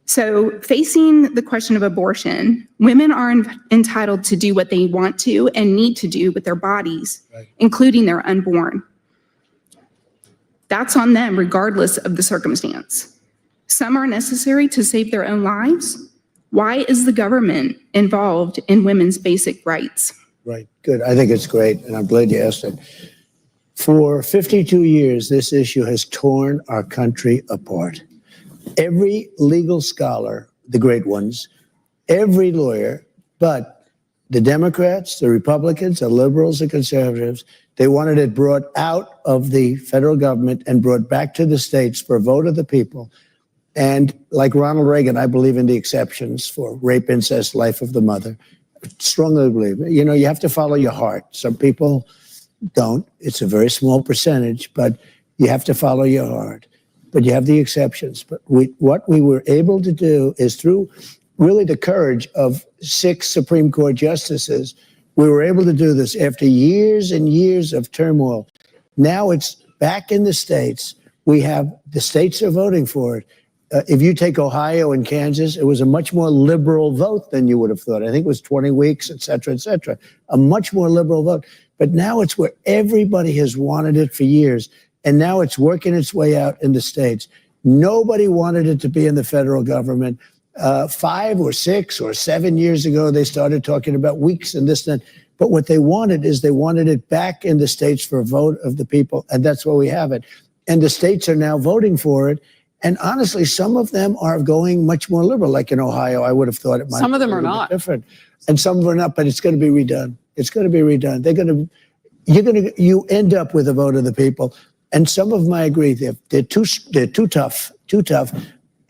So facing the question of abortion, women are entitled to do what they want to and need to do with their bodies, including their unborn. That's on them regardless of the circumstance. Some are necessary to save their own lives. Why is the government involved in women's basic rights? Right, good. I think it's great, and I'm glad you asked it. For 52 years, this issue has torn our country apart. Every legal scholar, the great ones, every lawyer, but the Democrats, the Republicans, the liberals, the conservatives, they wanted it brought out of the federal government and brought back to the states for a vote of the people. And like Ronald Reagan, I believe in the exceptions for rape, incest, life of the mother. Strongly believe it. You know, you have to follow your heart. Some people don't. It's a very small percentage, but you have to follow your heart. But you have the exceptions. But what we were able to do is through really the courage of 6 Supreme Court justices, we were able to do this after years and years of turmoil. Now it's back in the states. The states are voting for it. If you take Ohio and Kansas, it was a much more liberal vote than you would have thought. I think it was 20 weeks, et cetera, a much more liberal vote. But now it's where everybody has wanted it for years. And now it's working its way out in the states. Nobody wanted it to be in the federal government. 5 or 6 or 7 years ago, they started talking about weeks and this and that. But what they wanted is they wanted it back in the states for a vote of the people. And that's where we have it. And the states are now voting for it. And honestly, some of them are going much more liberal, like in Ohio. I would have thought it might be some of them are not different. And some of them are not, but it's going to be redone. It's going to be redone. You end up with a vote of the people. And some of them, I agree, they're too tough.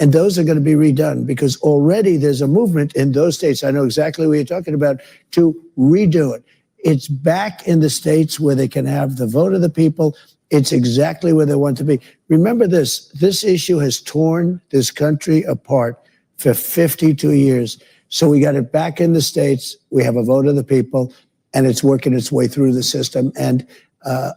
And those are going to be redone because already there's a movement in those states. I know exactly what you're talking about to redo it. It's back in the states where they can have the vote of the people. It's exactly where they want to be. Remember this issue has torn this country apart for 52 years. So we got it back in the states. We have a vote of the people and it's working its way through the system. And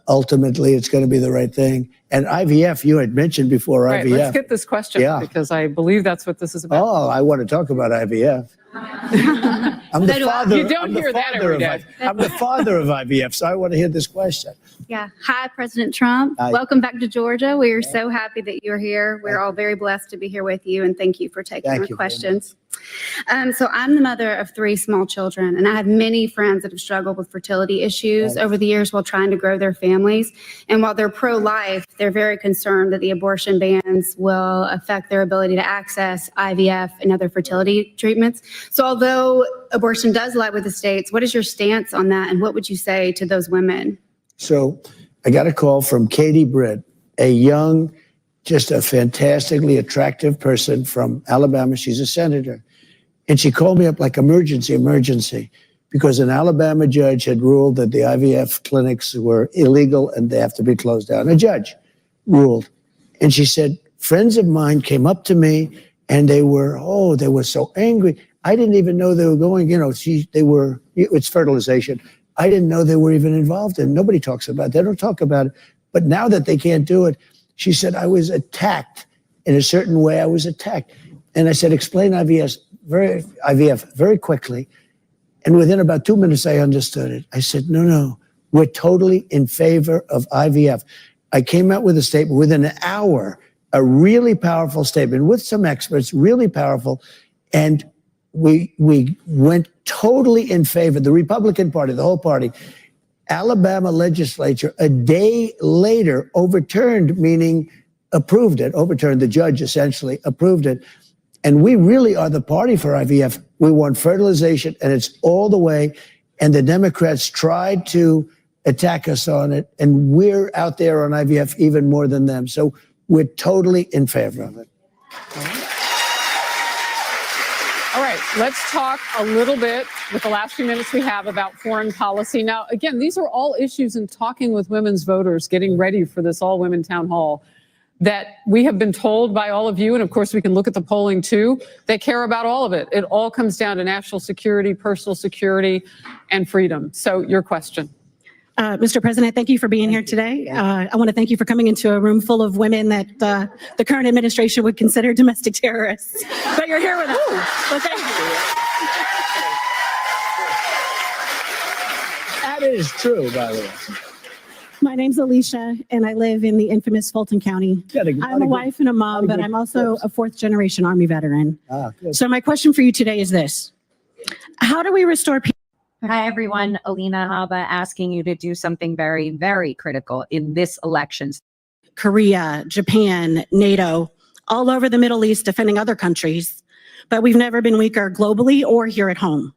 ultimately, it's going to be the right thing. And IVF, you had mentioned before, right, IVF. Let's get this question because I believe that's what this is about. Oh, I want to talk about IVF. I'm the father. You don't hear that every day. I'm the father of IVF, so I want to hear this question. Yeah. Hi, President Trump. Hi. Welcome back to Georgia. We are so happy that you're here. We're all very blessed to be here with you, and thank you for taking our questions. So I'm the mother of 3 small children, and I have many friends that have struggled with fertility issues over the years while trying to grow their families. And while they're pro-life, they're very concerned that the abortion bans will affect their ability to access IVF and other fertility treatments. So although abortion does lie with the states, what is your stance on that, and what would you say to those women? So I got a call from Katie Britt, a young, just a fantastically attractive person from Alabama. She's a senator. And she called me up like emergency, because an Alabama judge had ruled that the IVF clinics were illegal and they have to be closed down. A judge ruled. And she said, friends of mine came up to me and they were so angry. I didn't even know they were going, it's fertilization. I didn't know they were even involved in it. Nobody talks about it. They don't talk about it. But now that they can't do it, she said, I was attacked in a certain way. I was attacked. And I said, explain IVF very quickly. And within about 2 minutes, I understood it. I said, no, we're totally in favor of IVF. I came out with a statement within an hour, a really powerful statement with some experts, really powerful. And we went totally in favor. The Republican Party, the whole party, Alabama legislature, a day later overturned, meaning approved it, overturned, the judge essentially approved it. And we really are the party for IVF. We want fertilization, and it's all the way. And the Democrats tried to attack us on it, and we're out there on IVF even more than them. So we're totally in favor of it. All right, let's talk a little bit with the last few minutes we have about foreign policy. Now, again, these are all issues in talking with women's voters, getting ready for this all-women town hall, that we have been told by all of you, and of course we can look at the polling too, they care about all of it. It all comes down to national security, personal security, and freedom. So your question. Mr. President, thank you for being here today. I want to thank you for coming into a room full of women that the current administration would consider domestic terrorists. But you're here with us. So thank you. That is true, by the way. My name's Alicia, and I live in the infamous Fulton County. I'm a wife and a mom, but I'm also a fourth-generation Army veteran. So my question for you today is this. How do we restore peace? Hi, everyone. Alina Haba asking you to do something very, very critical in this election. Korea, Japan, NATO, all over the Middle East defending other countries, but we've never been weaker globally or here at home.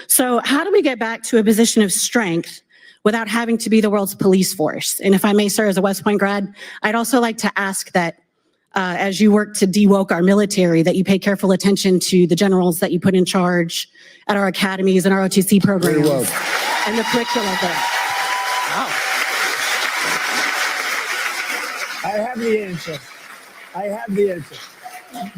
So how do we get back to a position of strength without having to be the world's police force? And if I may, sir, as a West Point grad, I'd also like to ask that as you work to de-woke our military, that you pay careful attention to the generals that you put in charge at our academies and our OTC programs and the curriculum there. Wow. I have the answer.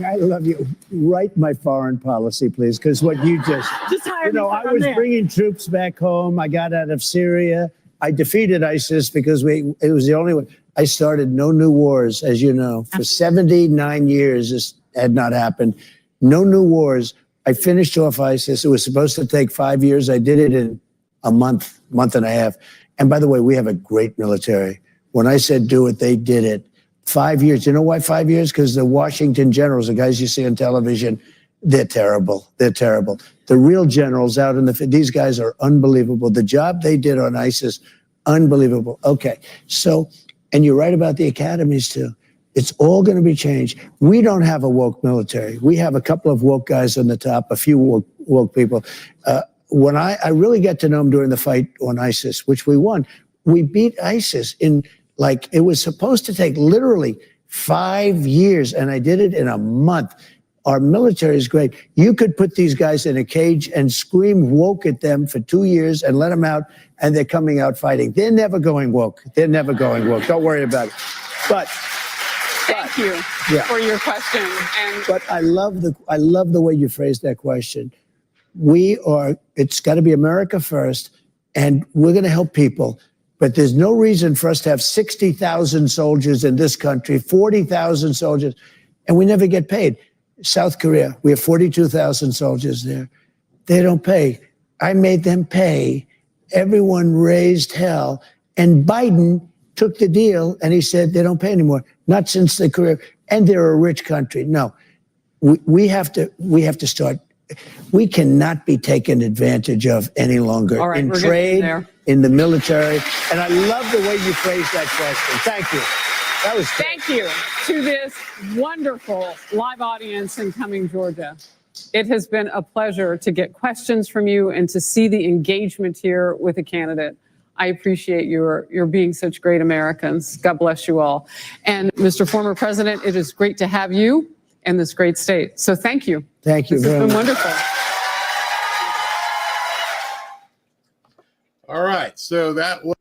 I love you. Write my foreign policy, please, because what you just hire me I was bringing troops back home. I got out of Syria. I defeated ISIS because it was the only way. I started no new wars, as you know. For 79 years, this had not happened. No new wars. I finished off ISIS. It was supposed to take 5 years. I did it in a month and a half. And by the way, we have a great military. When I said do it, they did it. 5 years. You know why 5 years? Because the Washington generals, the guys you see on television, they're terrible. They're terrible. The real generals out in these guys are unbelievable. The job they did on ISIS, unbelievable. Okay. So, and you're right about the academies too. It's all going to be changed. We don't have a woke military. We have a couple of woke guys on the top, a few woke people. When I really got to know them during the fight on ISIS, which we won, we beat ISIS in it was supposed to take literally 5 years, and I did it in a month. Our military is great. You could put these guys in a cage and scream woke at them for 2 years and let them out, and they're coming out fighting. They're never going woke. They're never going woke. Don't worry about it. But thank you for your question. But I love the way you phrased that question. It's got to be America first, and we're going to help people. But there's no reason for us to have 60,000 soldiers in this country, 40,000 soldiers, and we never get paid. South Korea, we have 42,000 soldiers there. They don't pay. I made them pay. Everyone raised hell. And Biden took the deal and he said they don't pay anymore. Not since the Korea, and they're a rich country. No, we have to start. We cannot be taken advantage of any longer in trade, in the military. And I love the way you phrased that question. Thank you. That was great. Thank you to this wonderful live audience in Cumming, Georgia. It has been a pleasure to get questions from you and to see the engagement here with a candidate. I appreciate your being such great Americans. God bless you all. And Mr. Former President, it is great to have you in this great state. So thank you. Thank you very much. This has been wonderful. All right. So that was.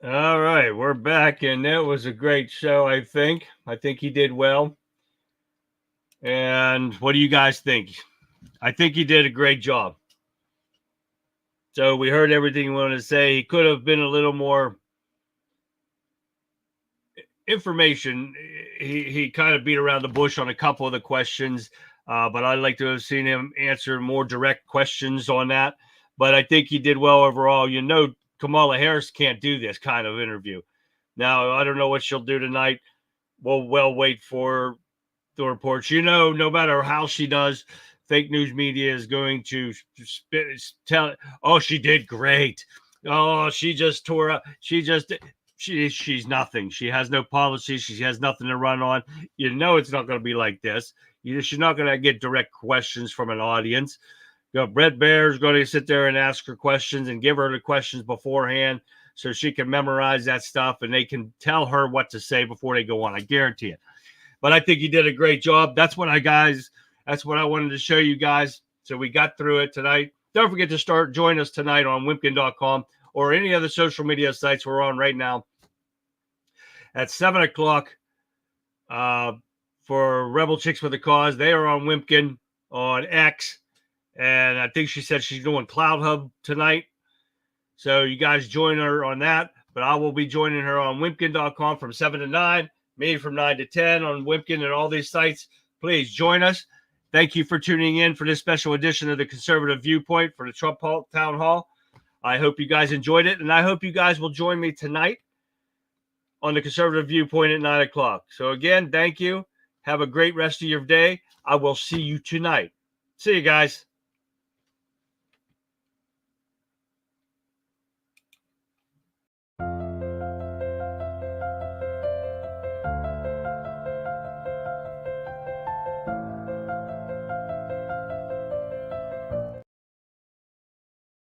All right, we're back, and that was a great show, I think. I think he did well. And what do you guys think? I think he did a great job. So we heard everything he wanted to say. He could have been a little more information. He kind of beat around the bush on a couple of the questions, but I'd like to have seen him answer more direct questions on that. but I think he did well overall. You know, Kamala Harris can't do this kind of interview. Now, I don't know what she'll do tonight. We'll wait for the reports. You know, no matter how she does, fake news media is going to tell, oh, she did great. Oh, she just tore up. She's nothing. She has no policy. She has nothing to run on. You know, it's not going to be like this. She's not going to get direct questions from an audience. Brett Baer's going to sit there and ask her questions and give her the questions beforehand so she can memorize that stuff and they can tell her what to say before they go on. I guarantee it. But I think he did a great job. That's what I wanted to show you guys. So we got through it tonight. Don't forget to join us tonight on wimpkin.com or any other social media sites we're on right now at 7 o'clock for Rebel Chicks with a Cause. They are on Wimpkin on X. And I think she said she's doing Cloud Hub tonight. So you guys join her on that. But I will be joining her on wimpkin.com from 7 to 9. Me from 9 to 10 on Wimpkin and all these sites. Please join us. Thank you for tuning in for this special edition of the Conservative Viewpoint for the Trump Town Hall. I hope you guys enjoyed it, and I hope you guys will join me tonight on the Conservative Viewpoint at 9 o'clock. So again, thank you. Have a great rest of your day. I will see you tonight. See you guys.